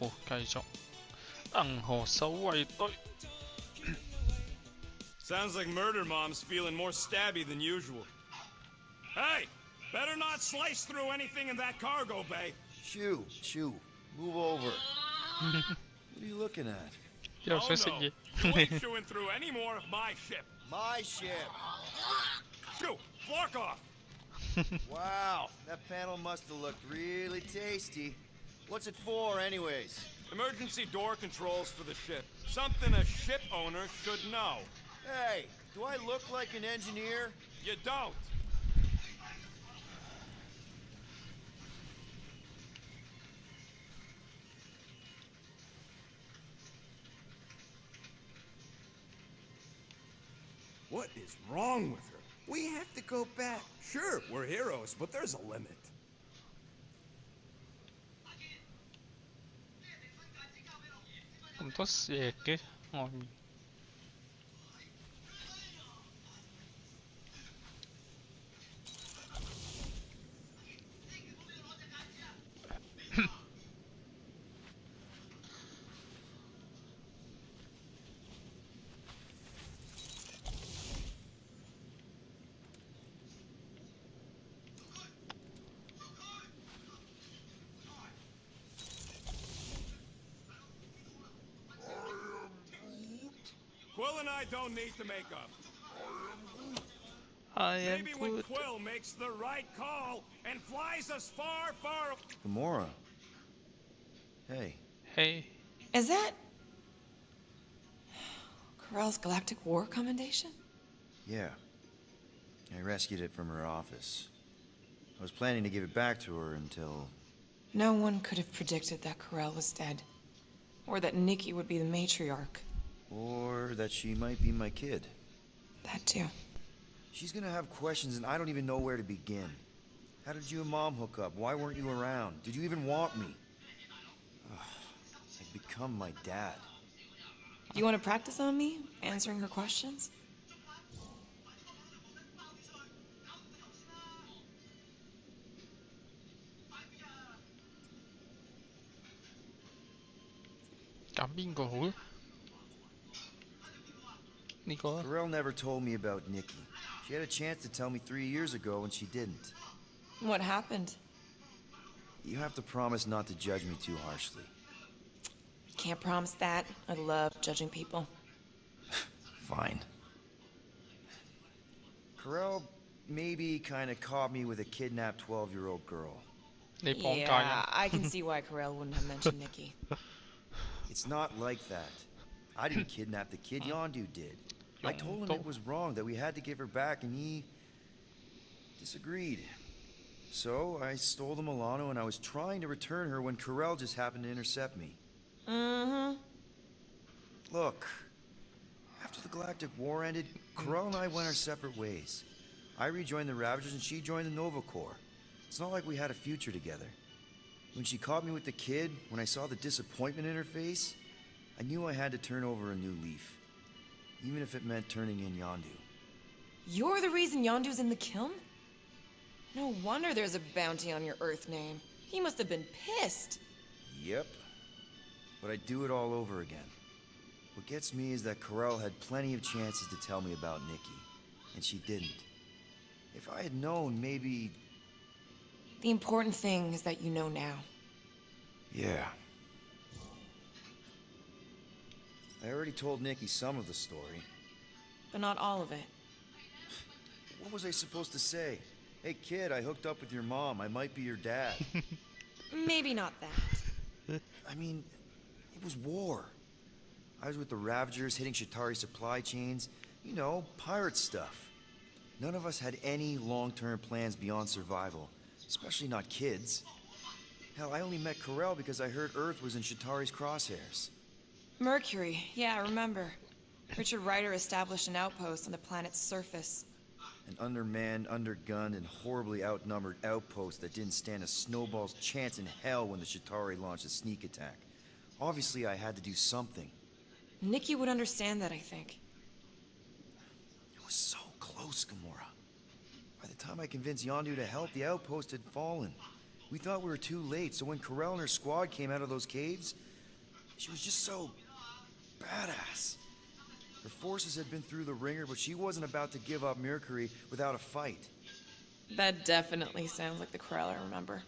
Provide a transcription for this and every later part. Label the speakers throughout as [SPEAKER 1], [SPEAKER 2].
[SPEAKER 1] 好，繼續銀河守衛隊。
[SPEAKER 2] Sounds like Murder Mom's feeling more stabby than usual. Hey, better not slice through anything in that cargo bay.
[SPEAKER 3] Shoo, move over. What are you looking at?
[SPEAKER 1] Yo,
[SPEAKER 2] Oh no, you ain't chewing through any more of my ship.
[SPEAKER 3] My ship.
[SPEAKER 2] Shoo, fork off.
[SPEAKER 3] Wow, that panel must have looked really tasty. What's it for, anyways?
[SPEAKER 2] Emergency door controls for the ship. Something a ship owner should know.
[SPEAKER 3] Hey, do I look like an engineer?
[SPEAKER 2] You don't. What is wrong with her? We have to go back. Sure, we're heroes, but there's a limit. Quill and I don't need to make up. Maybe when Quill makes the right call and flies us far, far...
[SPEAKER 3] Gamora. Hey.
[SPEAKER 1] Hey.
[SPEAKER 4] Is that... Corell's Galactic War Commendation?
[SPEAKER 3] Yeah. I rescued it from her office. I was planning to give it back to her until...
[SPEAKER 4] No one could have predicted that Corell was dead. Or that Nikki would be the matriarch.
[SPEAKER 3] Or that she might be my kid.
[SPEAKER 4] That too.
[SPEAKER 3] She's gonna have questions and I don't even know where to begin. How did you and Mom hook up? Why weren't you around? Did you even want me? I've become my dad.
[SPEAKER 4] You want to practice on me? Answering her questions?
[SPEAKER 3] Corell never told me about Nikki. She had a chance to tell me 3 years ago and she didn't.
[SPEAKER 4] What happened?
[SPEAKER 3] You have to promise not to judge me too harshly.
[SPEAKER 4] Can't promise that. I love judging people.
[SPEAKER 3] Fine. Corell maybe kind of caught me with a kidnapped 12-year-old girl.
[SPEAKER 4] Yeah, I can see why Corell wouldn't have mentioned Nikki.
[SPEAKER 3] It's not like that. I didn't kidnap the kid, Yondu did. I told him it was wrong, that we had to give her back, and he disagreed. So I stole the Milano, and I was trying to return her when Corell just happened to intercept me.
[SPEAKER 4] Mm-hmm.
[SPEAKER 3] Look, after the Galactic War ended, Corell and I went our separate ways. I rejoined the Ravagers, and she joined the Nova Corps. It's not like we had a future together. When she caught me with the kid, when I saw the disappointment in her face, I knew I had to turn over a new leaf. Even if it meant turning in Yondu.
[SPEAKER 4] You're the reason Yondu's in the kiln? No wonder there's a bounty on your Earth name. He must have been pissed.
[SPEAKER 3] Yep. But I'd do it all over again. What gets me is that Corell had plenty of chances to tell me about Nikki, and she didn't. If I had known, maybe...
[SPEAKER 4] The important thing is that you know now.
[SPEAKER 3] Yeah. I already told Nikki some of the story.
[SPEAKER 4] But not all of it.
[SPEAKER 3] What was I supposed to say? Hey kid, I hooked up with your mom. I might be your dad.
[SPEAKER 4] Maybe not that.
[SPEAKER 3] I mean, it was war. I was with the Ravagers hitting Chitauri supply chains. You know, pirate stuff. None of us had any long-term plans beyond survival. Especially not kids. Hell, I only met Corell because I heard Earth was in Chitauri's crosshairs.
[SPEAKER 4] Mercury, yeah, I remember. Richard Ryder established an outpost on the planet's surface.
[SPEAKER 3] An undermanned, undergunned, and horribly outnumbered outpost that didn't stand a snowball's chance in hell when the Chitauri launched a sneak attack. Obviously, I had to do something.
[SPEAKER 4] Nikki would understand that, I think.
[SPEAKER 3] It was so close, Gamora. By the time I convinced Yondu to help, the outpost had fallen. We thought we were too late, so when Corell and her squad came out of those caves, She was just so badass. Her forces had been through the ringer, but she wasn't about to give up Mercury without a fight.
[SPEAKER 4] That definitely sounds like the Krell I remember.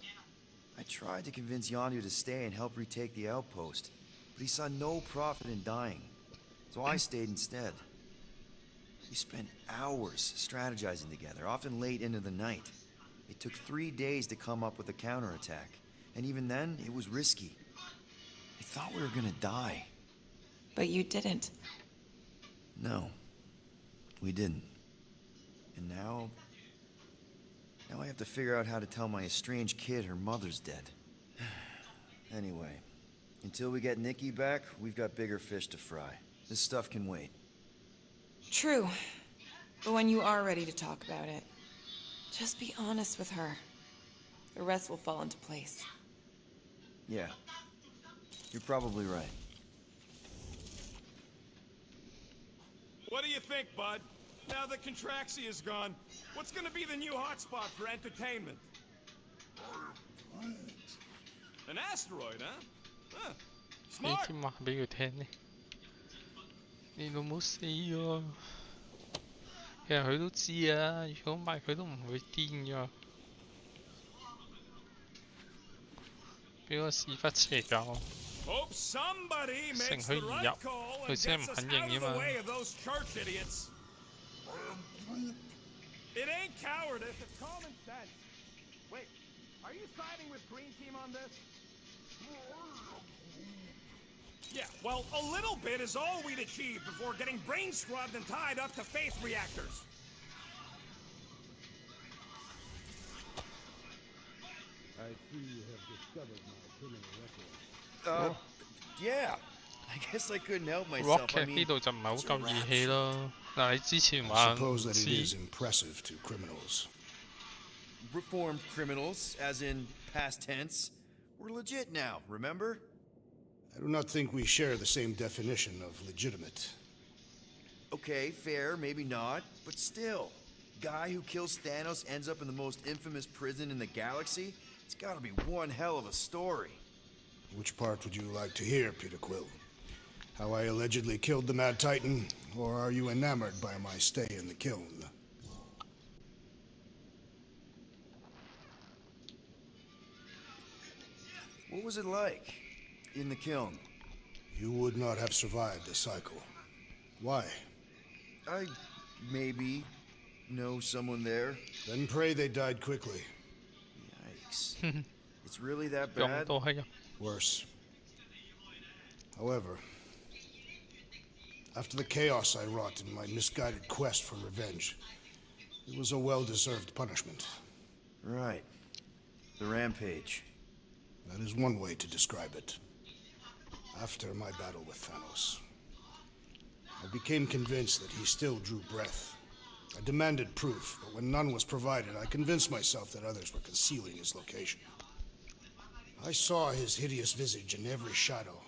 [SPEAKER 3] I tried to convince Yondu to stay and help retake the outpost, but he saw no profit in dying, so I stayed instead. We spent hours strategizing together, often late into the night. It took 3 days to come up with a counterattack, and even then, it was risky. I thought we were gonna die.
[SPEAKER 4] But you didn't.
[SPEAKER 3] No, we didn't. And now I have to figure out how to tell my estranged kid her mother's dead. Anyway, until we get Nikki back, we've got bigger fish to fry. This stuff can wait.
[SPEAKER 4] True. But when you are ready to talk about it, just be honest with her. The rest will fall into place.
[SPEAKER 3] Yeah, you're probably right.
[SPEAKER 2] What do you think, bud? Now that Contraxia is gone, what's gonna be the new hotspot for entertainment? An asteroid, huh? Huh.
[SPEAKER 1] 你
[SPEAKER 2] Smart!
[SPEAKER 1] 先話俾佢聽呢，你老母死喎！其實佢都知啊，如果唔係佢都唔會癲㗎。俾個屎忽邪教，
[SPEAKER 2] Hope somebody
[SPEAKER 1] 乘
[SPEAKER 2] makes
[SPEAKER 1] 佢
[SPEAKER 2] the
[SPEAKER 1] 而
[SPEAKER 2] right
[SPEAKER 1] 入，
[SPEAKER 2] call
[SPEAKER 1] 佢
[SPEAKER 2] and
[SPEAKER 1] 先
[SPEAKER 2] gets
[SPEAKER 1] 唔
[SPEAKER 2] us
[SPEAKER 1] 肯
[SPEAKER 2] out
[SPEAKER 1] 認
[SPEAKER 2] of
[SPEAKER 1] 啫
[SPEAKER 2] the
[SPEAKER 1] 嘛。
[SPEAKER 2] way of those church idiots. It ain't cowardice, it's common sense. Wait, are you siding with Green Team on this? Yeah, well, a little bit is all we'd achieve before getting brain scrubbed and tied up to faith reactors.
[SPEAKER 5] I see you have discovered my criminal record.
[SPEAKER 3] Yeah. I guess I couldn't help myself. I
[SPEAKER 1] Rocket
[SPEAKER 3] mean,
[SPEAKER 1] 呢度就唔係好
[SPEAKER 3] it's a
[SPEAKER 1] 夠
[SPEAKER 3] rap
[SPEAKER 1] 義氣咯。嗱，你之前
[SPEAKER 5] I
[SPEAKER 1] 話
[SPEAKER 5] suppose that it
[SPEAKER 1] 知
[SPEAKER 5] is impressive to criminals.
[SPEAKER 3] reformed criminals, as in past tense. We're legit now, remember?
[SPEAKER 5] I do not think we share the same definition of legitimate.
[SPEAKER 3] Okay, fair, maybe not, but still. Guy who kills Thanos ends up in the most infamous prison in the galaxy? It's gotta be one hell of a story.
[SPEAKER 5] Which part would you like to hear, Peter Quill? How I allegedly killed the Mad Titan, or are you enamored by my stay in the kiln?
[SPEAKER 3] What was it like in the kiln?
[SPEAKER 5] You would not have survived the cycle. Why?
[SPEAKER 3] I maybe know someone there.
[SPEAKER 5] Then pray they died quickly.
[SPEAKER 3] Yikes. It's really that
[SPEAKER 1] 用
[SPEAKER 3] bad?
[SPEAKER 1] 到係入。
[SPEAKER 5] Worse. However, after the chaos I wrought in my misguided quest for revenge, it was a well-deserved punishment.
[SPEAKER 3] Right. The rampage.
[SPEAKER 5] That is one way to describe it. After my battle with Thanos, I became convinced that he still drew breath. I demanded proof, but when none was provided, I convinced myself that others were concealing his location. I saw his hideous visage in every shadow,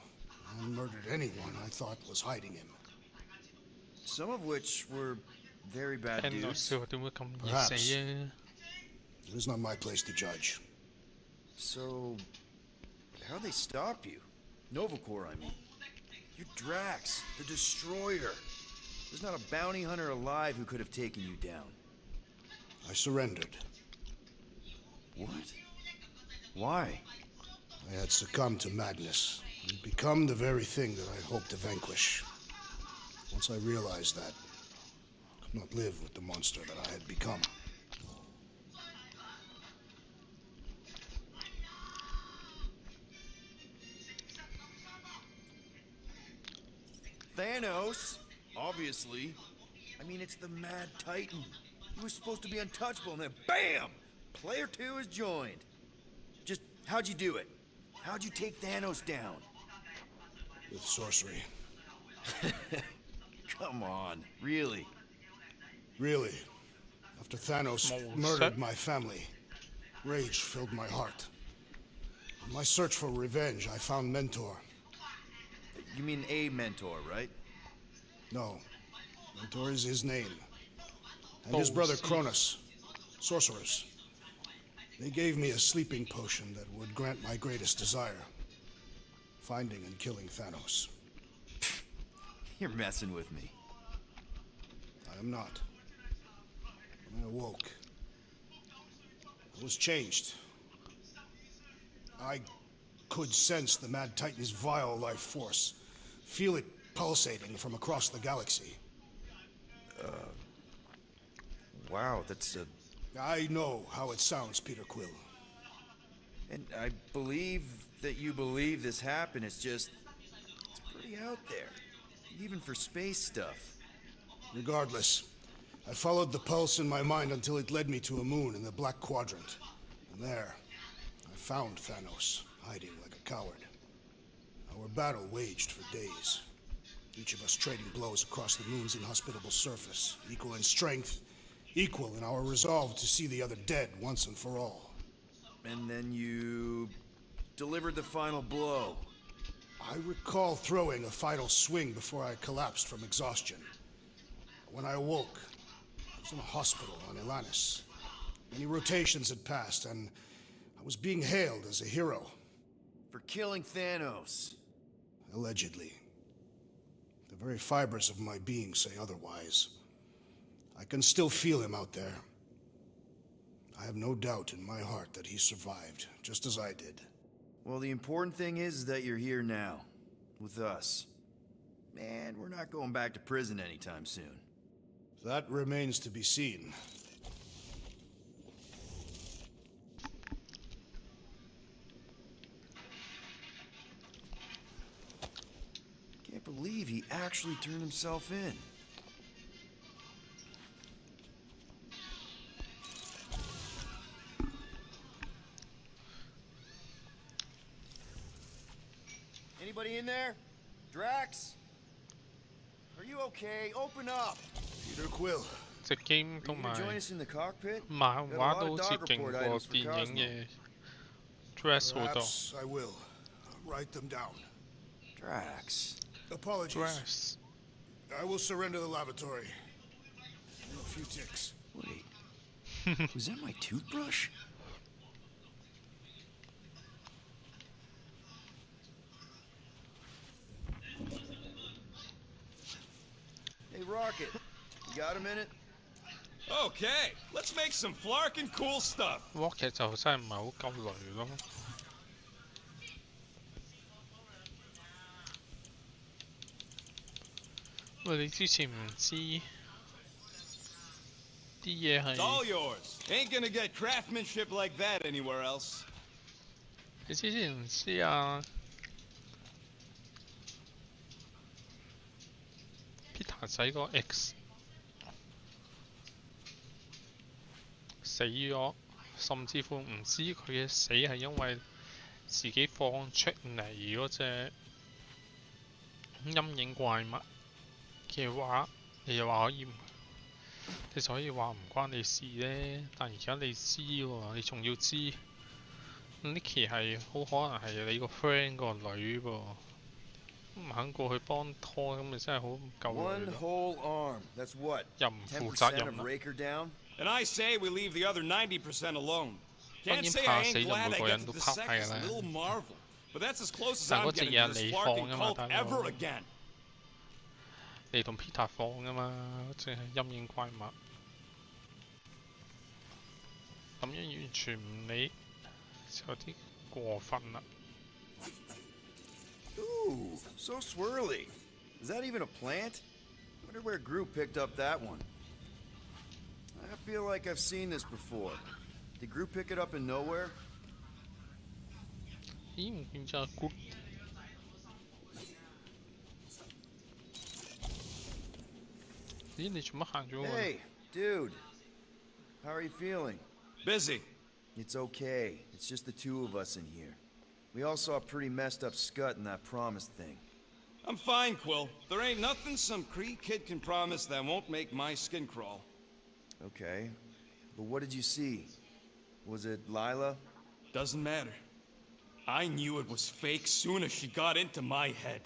[SPEAKER 5] and murdered anyone I thought was hiding him.
[SPEAKER 3] Some of which were very bad
[SPEAKER 1] 聽到
[SPEAKER 3] dudes.
[SPEAKER 1] 笑點會咁易死啊？
[SPEAKER 5] It is not my place to judge.
[SPEAKER 3] So, how'd they stop you? Nova Corps, I mean. You're Drax, the Destroyer. There's not a bounty hunter alive who could have taken you down.
[SPEAKER 5] I surrendered.
[SPEAKER 3] What? Why?
[SPEAKER 5] I had succumbed to madness, and become the very thing that I hoped to vanquish. Once I realized that, I could not live with the monster that I had become.
[SPEAKER 3] Thanos, obviously. I mean, it's the Mad Titan. He was supposed to be untouchable, and then BAM! Player 2 is joined. Just, how'd you do it? How'd you take Thanos down?
[SPEAKER 5] With sorcery.
[SPEAKER 3] Come on, really?
[SPEAKER 5] Really, after Thanos murdered my family, rage filled my heart. In my search for revenge, I found Mentor.
[SPEAKER 3] You mean a mentor, right?
[SPEAKER 5] No, Mentor is his name. And his brother Cronus, sorcerers. They gave me a sleeping potion that would grant my greatest desire. finding and killing Thanos.
[SPEAKER 3] You're messing with me.
[SPEAKER 5] I am not. When I awoke, I was changed. I could sense the Mad Titan's vile life force, feel it pulsating from across the galaxy.
[SPEAKER 3] Wow, that's a...
[SPEAKER 5] I know how it sounds, Peter Quill.
[SPEAKER 3] And I believe that you believe this happened. It's just... it's pretty out there. Even for space stuff.
[SPEAKER 5] Regardless, I followed the pulse in my mind until it led me to a moon in the Black Quadrant. And there, I found Thanos, hiding like a coward. Our battle waged for days. Each of us trading blows across the moon's inhospitable surface, equal in strength, equal in our resolve to see the other dead once and for all.
[SPEAKER 3] And then you... delivered the final blow.
[SPEAKER 5] I recall throwing a final swing before I collapsed from exhaustion. When I awoke, I was in a hospital on Elanis. Many rotations had passed, and I was being hailed as a hero.
[SPEAKER 3] For killing Thanos.
[SPEAKER 5] Allegedly. The very fibers of my being say otherwise. I can still feel him out there. I have no doubt in my heart that he survived, just as I did.
[SPEAKER 3] Well, the important thing is that you're here now. With us. Man, we're not going back to prison anytime soon.
[SPEAKER 5] That remains to be seen.
[SPEAKER 3] Can't believe he actually turned himself in. Anybody in there? Drax? Are you okay? Open up!
[SPEAKER 5] Peter Quill.
[SPEAKER 1] 隻 game
[SPEAKER 3] Are
[SPEAKER 1] 同
[SPEAKER 3] you gonna
[SPEAKER 1] 埋
[SPEAKER 3] join us in the cockpit?
[SPEAKER 1] 漫
[SPEAKER 3] Got a
[SPEAKER 1] 畫
[SPEAKER 3] lot
[SPEAKER 1] 都
[SPEAKER 3] of
[SPEAKER 1] 好似
[SPEAKER 3] dog
[SPEAKER 1] 勁
[SPEAKER 3] report
[SPEAKER 1] 過
[SPEAKER 3] items for
[SPEAKER 1] 電影
[SPEAKER 3] Cosmo.
[SPEAKER 1] 嘅 dress 好多
[SPEAKER 5] Perhaps I will. Write them down.
[SPEAKER 3] Drax.
[SPEAKER 5] Apologies.
[SPEAKER 1] dress
[SPEAKER 5] I will surrender the lavatory. A few ticks.
[SPEAKER 3] Wait. Was that my toothbrush? Hey, Rocket. You got a minute?
[SPEAKER 2] Okay, let's make some flarkin' cool stuff.
[SPEAKER 1] Rocket 就真係唔係好夠雷咯。喂，你之前唔知啲嘢
[SPEAKER 2] It's all
[SPEAKER 1] 係
[SPEAKER 2] yours. Ain't gonna get craftsmanship like that anywhere else.
[SPEAKER 1] 你之前唔知啊 ？Peter 仔個 X 死咗，甚至乎唔知佢嘅死係因為自己放出嚟嗰隻陰影怪物嘅話，你又話可以，你就可以話唔關你事咧。但而家你知喎，你仲要知 Nikki 係好可能係你個 friend 個女噃，唔肯過去幫拖，咁咪真係好唔夠女
[SPEAKER 3] One
[SPEAKER 1] 咯，
[SPEAKER 3] whole arm. That's what?
[SPEAKER 1] 又唔負責
[SPEAKER 3] 10%
[SPEAKER 1] 任
[SPEAKER 3] of
[SPEAKER 1] 啦。
[SPEAKER 3] Raker down?
[SPEAKER 2] And I say we leave the other 90% alone.
[SPEAKER 1] 當
[SPEAKER 2] Can't
[SPEAKER 1] 然
[SPEAKER 2] say
[SPEAKER 1] 怕
[SPEAKER 2] I
[SPEAKER 1] 死
[SPEAKER 2] ain't
[SPEAKER 1] 就
[SPEAKER 2] glad
[SPEAKER 1] 每
[SPEAKER 2] I
[SPEAKER 1] 個
[SPEAKER 2] get
[SPEAKER 1] 人
[SPEAKER 2] to
[SPEAKER 1] 都
[SPEAKER 2] dissect
[SPEAKER 1] 拍㗎
[SPEAKER 2] this
[SPEAKER 1] 啦。
[SPEAKER 2] little marvel. But that's as close as
[SPEAKER 1] 但
[SPEAKER 2] I'm
[SPEAKER 1] 嗰隻
[SPEAKER 2] getting
[SPEAKER 1] 嘢
[SPEAKER 2] to
[SPEAKER 1] 係
[SPEAKER 2] this
[SPEAKER 1] 你
[SPEAKER 2] flarkin'
[SPEAKER 1] 放㗎嘛，
[SPEAKER 2] cult
[SPEAKER 1] 大
[SPEAKER 2] ever
[SPEAKER 1] 佬。
[SPEAKER 2] again.
[SPEAKER 1] 你同 Peter 放㗎嘛，嗰隻係陰影怪物。咁樣完全唔理，就有啲過分啦。
[SPEAKER 3] Ooh, so swirly. Is that even a plant? Wonder where Groot picked up that one. I feel like I've seen this before. Did Groot pick it up in nowhere?
[SPEAKER 1] 咦？唔見咗阿 Good？ 咦？你做乜行咗喎？
[SPEAKER 3] Hey, dude. How are you feeling?
[SPEAKER 2] Busy.
[SPEAKER 3] It's okay. It's just the two of us in here. We all saw a pretty messed up scut in that promise thing.
[SPEAKER 2] I'm fine, Quill. There ain't nothing some Kree kid can promise that won't make my skin crawl.
[SPEAKER 3] Okay. But what did you see? Was it Lila?
[SPEAKER 2] Doesn't matter. I knew it was fake soon as she got into my head.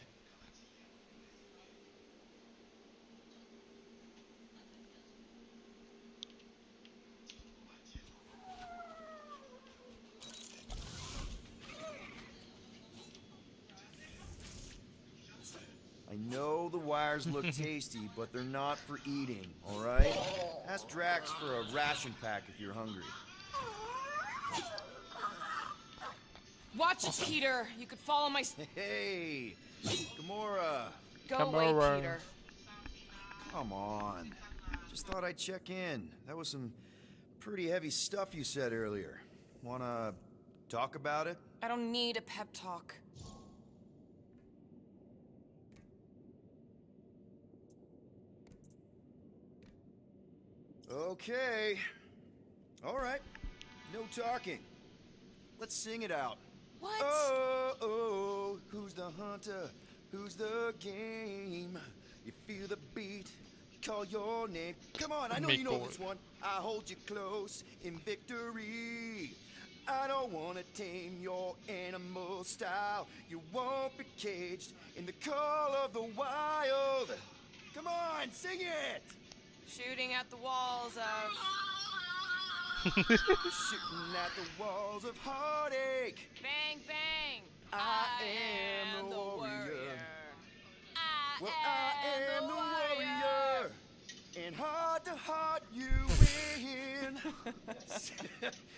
[SPEAKER 3] know the wires look tasty, but they're not for eating, alright? Ask Drax for a ration pack if you're hungry.
[SPEAKER 4] Watch it, Peter. You could follow my...
[SPEAKER 3] Hey! Gamora!
[SPEAKER 4] Go
[SPEAKER 1] Gamora.
[SPEAKER 4] away, Peter.
[SPEAKER 3] Come on. Just thought I'd check in. That was some pretty heavy stuff you said earlier. Wanna talk about it?
[SPEAKER 4] I don't need a pep talk.
[SPEAKER 3] Okay. Alright. No talking. Let's sing it out.
[SPEAKER 4] What?
[SPEAKER 3] Oh, oh, who's the hunter? Who's the game? You feel the beat, call your name. Come on, I know you know this one. I hold you close in victory. I don't wanna tame your animal style. You won't be caged in the call of the wild. Come on, sing it!
[SPEAKER 4] Shooting at the walls of...
[SPEAKER 3] Shooting at the walls of heartache.
[SPEAKER 4] Bang, bang!
[SPEAKER 3] I am the warrior. Well, I am the warrior. And heart to heart you win.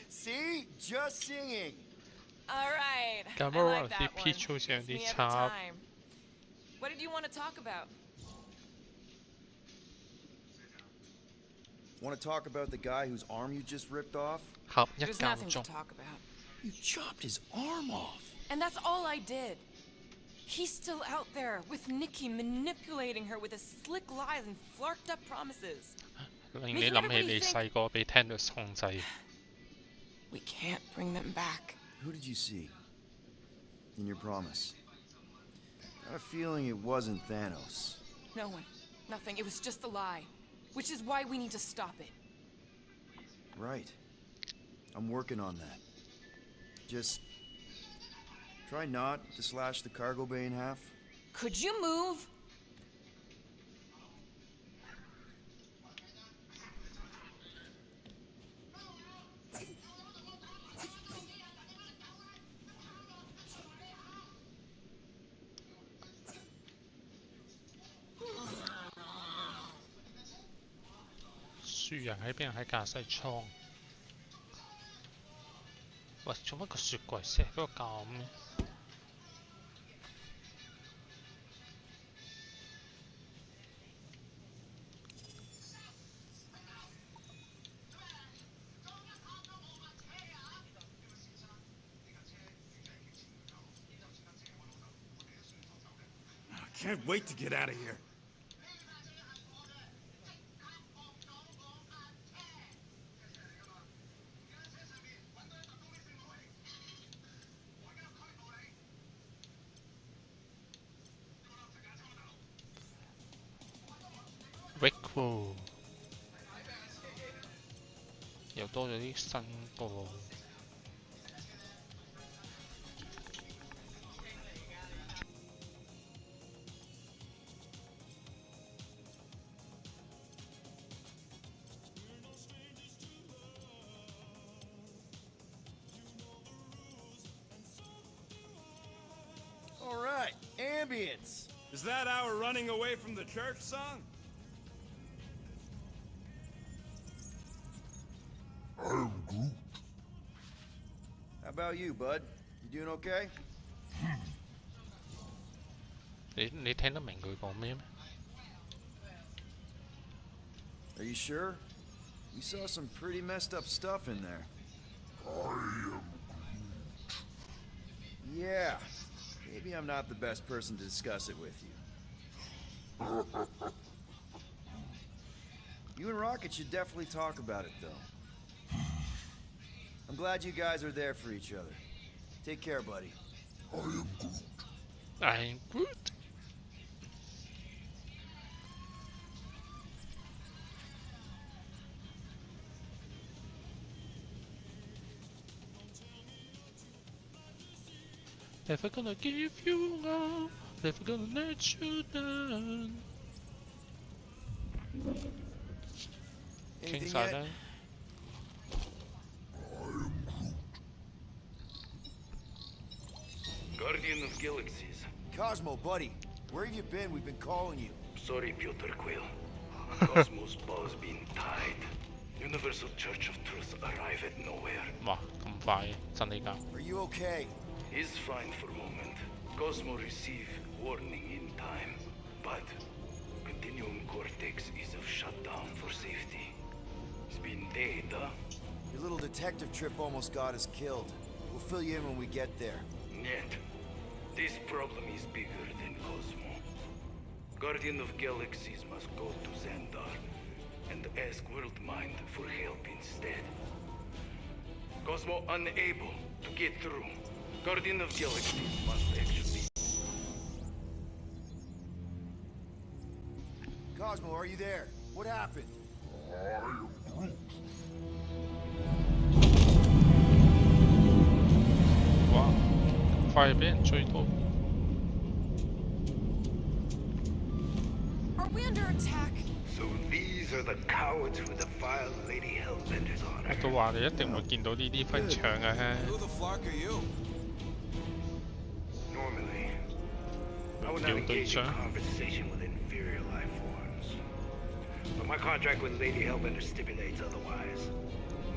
[SPEAKER 3] See? Just singing.
[SPEAKER 4] Alright, I
[SPEAKER 1] Gamora
[SPEAKER 4] like
[SPEAKER 1] 啲
[SPEAKER 4] that one.
[SPEAKER 1] pitch 好似有
[SPEAKER 4] Gets me
[SPEAKER 1] 啲
[SPEAKER 4] every
[SPEAKER 1] 差。
[SPEAKER 4] time. What did you want to talk about?
[SPEAKER 3] Want to talk about the guy whose arm you just ripped off?
[SPEAKER 1] 合一
[SPEAKER 4] There's
[SPEAKER 1] 間
[SPEAKER 4] nothing to
[SPEAKER 1] 鐘。
[SPEAKER 4] talk about.
[SPEAKER 3] You chopped his arm off.
[SPEAKER 4] And that's all I did. He's still out there with Nikki manipulating her with his slick lies and flarked up promises.
[SPEAKER 1] 令你諗起你細個被 Thanos 控制。
[SPEAKER 4] We can't bring them back.
[SPEAKER 3] Who did you see? In your promise? Got a feeling it wasn't Thanos.
[SPEAKER 4] No one. Nothing. It was just a lie. Which is why we need to stop it.
[SPEAKER 3] Right. I'm working on that. Just try not to slash the cargo bay in half.
[SPEAKER 4] Could you move?
[SPEAKER 1] 樹人喺邊？喺駕駛艙。喂，做乜個雪櫃 set 嗰個咁嘅？
[SPEAKER 2] I can't wait to get out of here.
[SPEAKER 1] Rick 喎，又多咗啲新個喎。
[SPEAKER 3] All right, ambience.
[SPEAKER 2] Is that our running away from the church song?
[SPEAKER 5] I'm Groot.
[SPEAKER 3] How about you, bud? You doing okay?
[SPEAKER 1] 你聽得明佢講咩咩？
[SPEAKER 3] Are you sure? You saw some pretty messed up stuff in there. Yeah. Maybe I'm not the best person to discuss it with you. You and Rocket should definitely talk about it, though. I'm glad you guys are there for each other. Take care, buddy.
[SPEAKER 1] I'm Groot。 Never gonna give you up, never gonna let you down。 傾
[SPEAKER 3] Anything
[SPEAKER 1] 晒
[SPEAKER 3] yet?
[SPEAKER 1] 啦。
[SPEAKER 2] Guardian of Galaxies.
[SPEAKER 3] Cosmo, buddy. Where have you been? We've been calling you.
[SPEAKER 6] Sorry, Piotr Quill. Cosmos ball's been tied. Universal Church of Truth arrive at nowhere.
[SPEAKER 1] 哇，咁快真係㗎？
[SPEAKER 3] Are you okay?
[SPEAKER 6] He's fine for a moment. Cosmo receive warning in time. But Continuum Cortex is of shutdown for safety. It's been dead, huh?
[SPEAKER 3] Your little detective trip almost got us killed. We'll fill you in when we get there.
[SPEAKER 6] Yet, this problem is bigger than Cosmo. Guardian of Galaxies must go to Xandar and ask Worldmind for help instead. Cosmo unable to get through. Guardian of Galaxies must actually...
[SPEAKER 3] Cosmo, are you there? What happened?
[SPEAKER 1] 哇，咁快俾人追到！
[SPEAKER 4] Are we under attack?
[SPEAKER 6] So these are the cowards who defiled Lady Hellbender's
[SPEAKER 1] 我
[SPEAKER 6] honor.
[SPEAKER 1] 都話你一定會見到呢啲分場嘅。
[SPEAKER 2] Who the flock are you?
[SPEAKER 6] Normally, I would not engage in conversation with inferior life forms. But my contract with Lady Hellbender stipulates otherwise.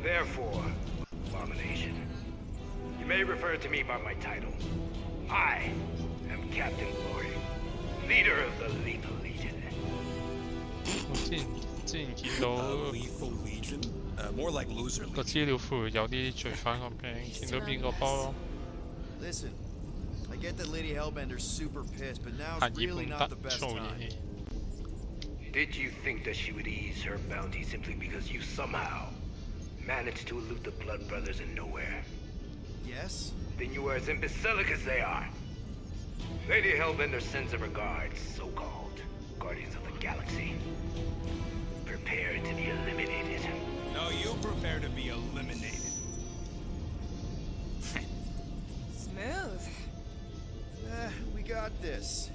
[SPEAKER 6] Therefore, Abomination, you may refer to me by my title. I am Captain Glory, leader of the Lethal Legion.
[SPEAKER 1] 我之前見到
[SPEAKER 2] Lethal Legion? More like loser
[SPEAKER 1] 個
[SPEAKER 2] legion.
[SPEAKER 1] 資料庫有啲罪犯個名，見到邊個波
[SPEAKER 3] Listen, I get that Lady Hellbender's super pissed, but now
[SPEAKER 1] 係
[SPEAKER 3] it's
[SPEAKER 1] 日
[SPEAKER 3] really
[SPEAKER 1] 本
[SPEAKER 3] not
[SPEAKER 1] 得
[SPEAKER 3] the best
[SPEAKER 1] 做
[SPEAKER 3] time.
[SPEAKER 1] 嘢。
[SPEAKER 6] Did you think that she would ease her bounty simply because you somehow managed to elude the Blood Brothers in nowhere?
[SPEAKER 3] Yes?
[SPEAKER 6] Then you are as imbecilic as they are. Lady Hellbender sends her regards, so-called Guardians of the Galaxy. Prepare to be eliminated.
[SPEAKER 2] No, you prepare to be eliminated.
[SPEAKER 4] Smooth.
[SPEAKER 3] We got this.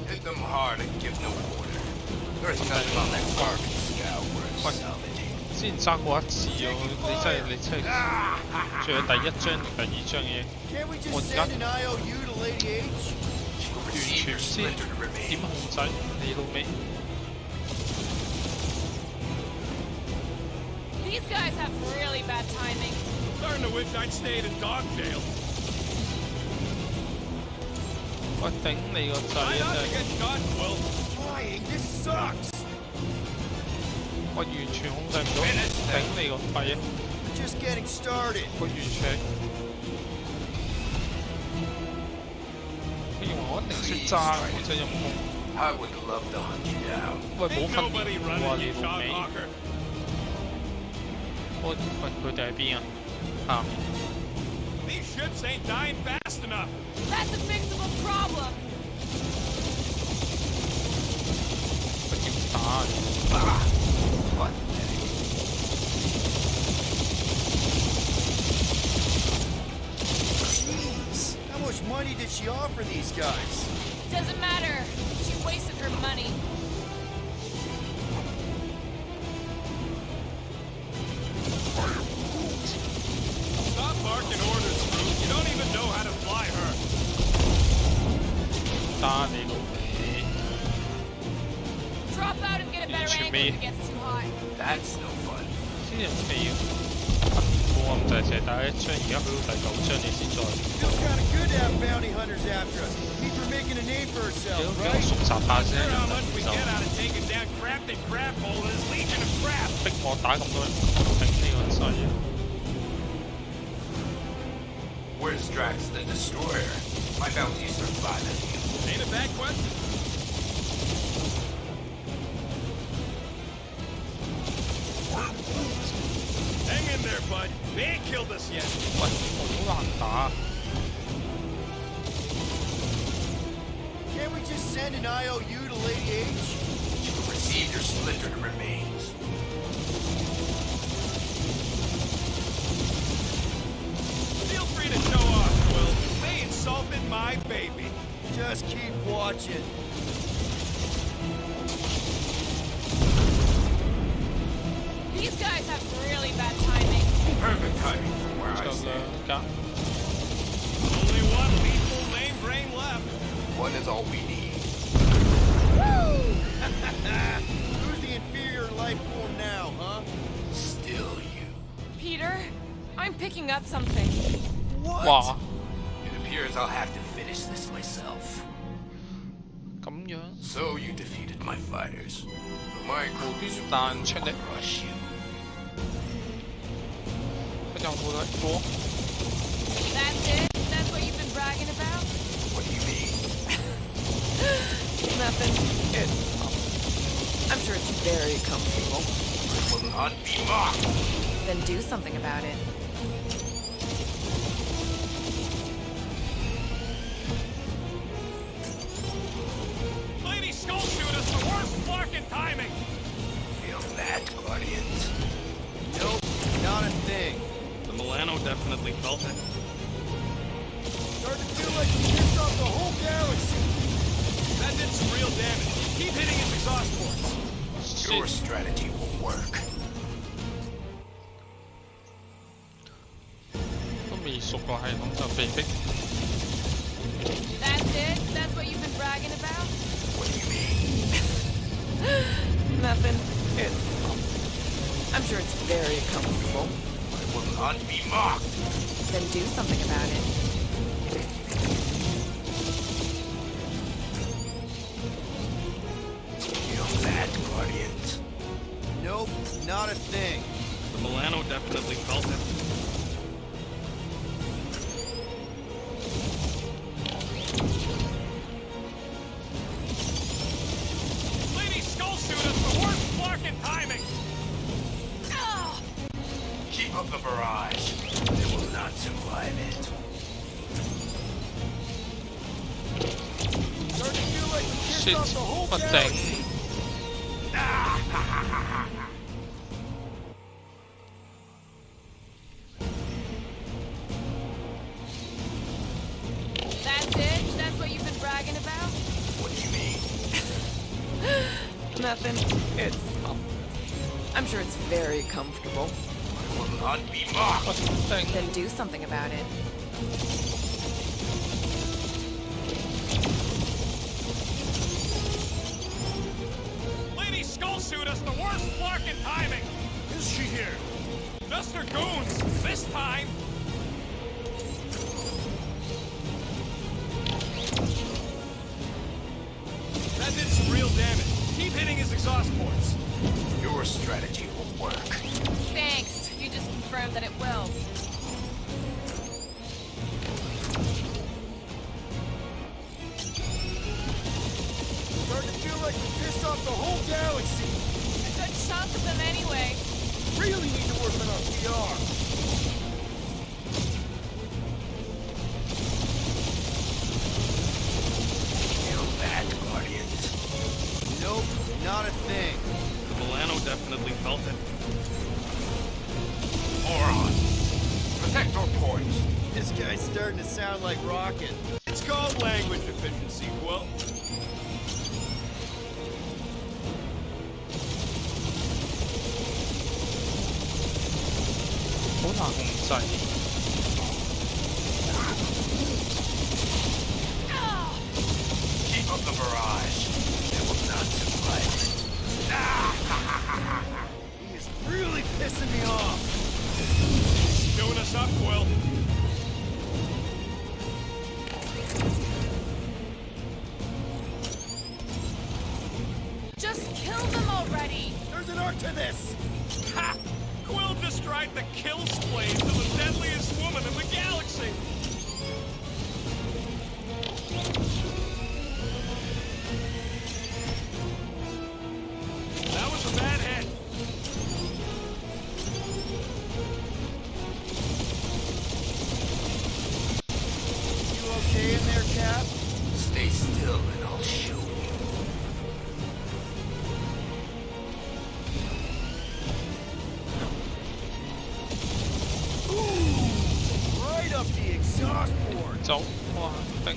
[SPEAKER 6] Hit them hard and give no quarter. There's nothing on that garbage scout worth salvaging.
[SPEAKER 1] 之前爭過一次喎，你真係仲有第一張同第二張嘢，
[SPEAKER 3] Can't we just
[SPEAKER 1] What's
[SPEAKER 3] send
[SPEAKER 1] that?
[SPEAKER 3] an IOU to Lady H?
[SPEAKER 1] 完全唔知點控制你老味。
[SPEAKER 4] These guys have really bad timing.
[SPEAKER 2] Starting to wish I'd stayed in dog jail.
[SPEAKER 1] 我頂你個掣
[SPEAKER 2] Try
[SPEAKER 1] 啊！
[SPEAKER 2] not
[SPEAKER 1] 真
[SPEAKER 2] to
[SPEAKER 1] 係
[SPEAKER 2] get caught, Quill.
[SPEAKER 3] Flying, this sucks!
[SPEAKER 1] 我完全控制唔到，頂你個肺啊！
[SPEAKER 3] We're just getting started.
[SPEAKER 1] 我完全，我以為我一定識揸，我真係陰功。
[SPEAKER 6] I would love to hunt you down.
[SPEAKER 1] 喂，冇
[SPEAKER 2] Ain't
[SPEAKER 1] 分
[SPEAKER 2] nobody
[SPEAKER 1] 別喎
[SPEAKER 2] running
[SPEAKER 1] 你
[SPEAKER 2] you,
[SPEAKER 1] 老
[SPEAKER 2] Sean
[SPEAKER 1] 味。
[SPEAKER 2] Hawker.
[SPEAKER 1] 喂，佢哋喺邊啊？下面。
[SPEAKER 2] These ships ain't dying fast enough.
[SPEAKER 4] That's a fixable problem.
[SPEAKER 1] 不要打！
[SPEAKER 6] What?
[SPEAKER 3] Jeez, how much money did she offer these guys?
[SPEAKER 4] Doesn't matter. She wasted her money.
[SPEAKER 2] Stop barking orders, Bruce. You don't even know how to fly her.
[SPEAKER 1] 打你老味！
[SPEAKER 4] Drop out and get a better
[SPEAKER 1] Should
[SPEAKER 4] angle if
[SPEAKER 1] be.
[SPEAKER 4] it gets too hot.
[SPEAKER 6] That's no fun.
[SPEAKER 1] 先人未冇咁滯，成第一張，而家去到第9張你先再。
[SPEAKER 3] Feels kind of good to have bounty hunters after us. Means we're making a name for
[SPEAKER 1] 俾
[SPEAKER 3] ourselves,
[SPEAKER 1] 我
[SPEAKER 3] right?
[SPEAKER 1] 熟習下先，
[SPEAKER 2] Here's how much we
[SPEAKER 1] 就
[SPEAKER 2] get out of taking down Crafted Crab Hole and his Legion of Crap.
[SPEAKER 1] 逼我打咁多人，頂你個掣啊！
[SPEAKER 6] Where's Drax the Destroyer? My bounties are violent.
[SPEAKER 2] Ain't a bad question. Hang in there, bud. They ain't killed us yet.
[SPEAKER 1] 喂，好難打。
[SPEAKER 3] Can't we just send an IOU to Lady H?
[SPEAKER 6] Receive your splintered remains.
[SPEAKER 2] Feel free to show off, Quill. They insulted my baby.
[SPEAKER 3] Just keep watching.
[SPEAKER 4] These guys have really bad timing.
[SPEAKER 6] Perfect timing from where I
[SPEAKER 1] 就
[SPEAKER 6] stand.
[SPEAKER 1] 2架。
[SPEAKER 2] Only one lethal main brain left.
[SPEAKER 6] One is all we need.
[SPEAKER 3] Who's the inferior life form now, huh?
[SPEAKER 6] Still you.
[SPEAKER 4] Peter, I'm picking up something.
[SPEAKER 3] What?
[SPEAKER 1] 哇，
[SPEAKER 6] It appears I'll have to finish this myself.
[SPEAKER 1] 咁樣
[SPEAKER 6] So you defeated my fighters. But my
[SPEAKER 1] 無
[SPEAKER 6] crew
[SPEAKER 1] 端彈出嚟，
[SPEAKER 6] crush you.
[SPEAKER 1] 佢就冇得過。
[SPEAKER 4] That's it? That's what you've been bragging about?
[SPEAKER 6] What do you mean?
[SPEAKER 4] Nothing. I'm sure it's very comfortable.
[SPEAKER 6] I will not be mocked.
[SPEAKER 4] Then do something about it.
[SPEAKER 2] Lady Skull Shooter's the worst fucking timing.
[SPEAKER 6] Feel that, Guardians?
[SPEAKER 3] Nope, not a thing.
[SPEAKER 2] The Milano definitely felt it.
[SPEAKER 3] Starting to feel like we pissed off the whole galaxy.
[SPEAKER 2] That did some real damage. Keep hitting his exhaust ports.
[SPEAKER 6] Your strategy will work.
[SPEAKER 1] 都未熟個系統就被逼。
[SPEAKER 4] That's it? That's what you've been bragging about?
[SPEAKER 6] What do you mean?
[SPEAKER 4] Nothing. I'm sure it's very comfortable.
[SPEAKER 6] I will not be mocked.
[SPEAKER 4] Then do something about it.
[SPEAKER 6] Feel that, Guardians?
[SPEAKER 3] Nope, not a thing.
[SPEAKER 2] The Milano definitely felt it. Lady Skull Shooter's the worst fucking timing.
[SPEAKER 6] Keep up the barrage. They will not survive it.
[SPEAKER 3] Starting to feel like we pissed
[SPEAKER 1] 切
[SPEAKER 3] off the whole
[SPEAKER 1] 不
[SPEAKER 3] galaxy.
[SPEAKER 1] 定。
[SPEAKER 4] That's it? That's what you've been bragging about?
[SPEAKER 6] What do you mean?
[SPEAKER 4] Nothing. I'm sure it's very comfortable.
[SPEAKER 6] I will not be mocked.
[SPEAKER 1] 不定。
[SPEAKER 4] Then do something about it.
[SPEAKER 2] Lady Skull Shooter's the worst fucking timing. Is she here? Just her goons. This time. That did some real damage. Keep hitting his exhaust ports.
[SPEAKER 6] Your strategy will work.
[SPEAKER 4] Thanks. You just confirmed that it will.
[SPEAKER 3] Starting to feel like we pissed off the whole galaxy.
[SPEAKER 4] A good chunk of them anyway.
[SPEAKER 3] Really need to work on our PR.
[SPEAKER 6] Feel that, Guardians?
[SPEAKER 3] Nope, not a thing.
[SPEAKER 2] The Milano definitely felt it.
[SPEAKER 6] Moron. Protect our points.
[SPEAKER 3] This guy's starting to sound like Rocket.
[SPEAKER 2] It's called language efficiency, Quill.
[SPEAKER 1] 好難控制。
[SPEAKER 6] Keep up the barrage. They will not survive it.
[SPEAKER 3] He is really pissing me off.
[SPEAKER 2] Doing us up, Quill.
[SPEAKER 4] Just kill them already.
[SPEAKER 3] There's an art to this.
[SPEAKER 2] Ha! Quill just tried to kill Splade to the deadliest woman in the galaxy. That was a bad hit.
[SPEAKER 3] You okay in there, Cap?
[SPEAKER 6] Stay still and I'll show you.
[SPEAKER 3] Right up the exhaust port.
[SPEAKER 1] 走，哇，頂！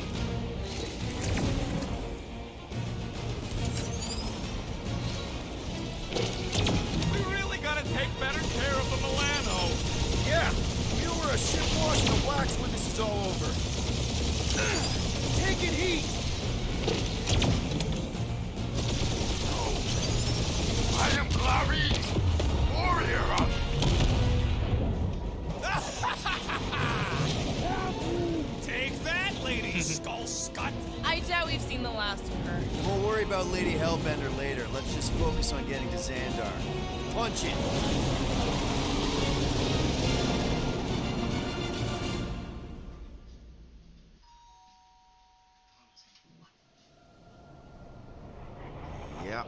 [SPEAKER 3] shit washed the wax when this is all over. Taking heat.
[SPEAKER 7] I am Clary, warrior of...
[SPEAKER 2] Take that, Lady Skull Scut!
[SPEAKER 4] I doubt we've seen the last of her.
[SPEAKER 3] We'll worry about Lady Hellbender later. Let's just focus on getting to Xandar. Punch it! Yeah,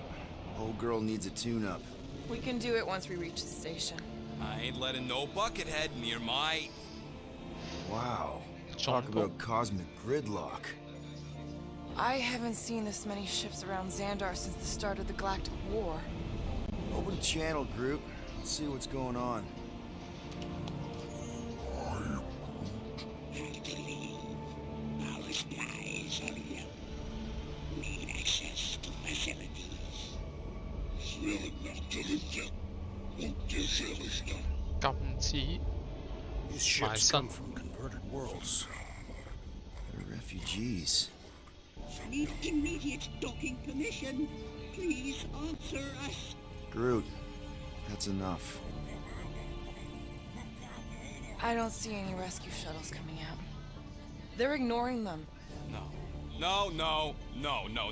[SPEAKER 3] old girl needs a tune-up.
[SPEAKER 4] We can do it once we reach the station.
[SPEAKER 2] I ain't letting no buckethead near my...
[SPEAKER 3] Wow. Talk about cosmic gridlock.
[SPEAKER 4] I haven't seen this many ships around Xandar since the start of the Galactic War.
[SPEAKER 3] Open channel, Groot. Let's see what's going on.
[SPEAKER 8] Our skies are yellow. Need access to facilities.
[SPEAKER 5] These ships come from converted worlds.
[SPEAKER 3] They're refugees.
[SPEAKER 8] Need immediate docking permission. Please answer us.
[SPEAKER 3] Groot, that's enough.
[SPEAKER 4] I don't see any rescue shuttles coming out. They're ignoring them.
[SPEAKER 2] No.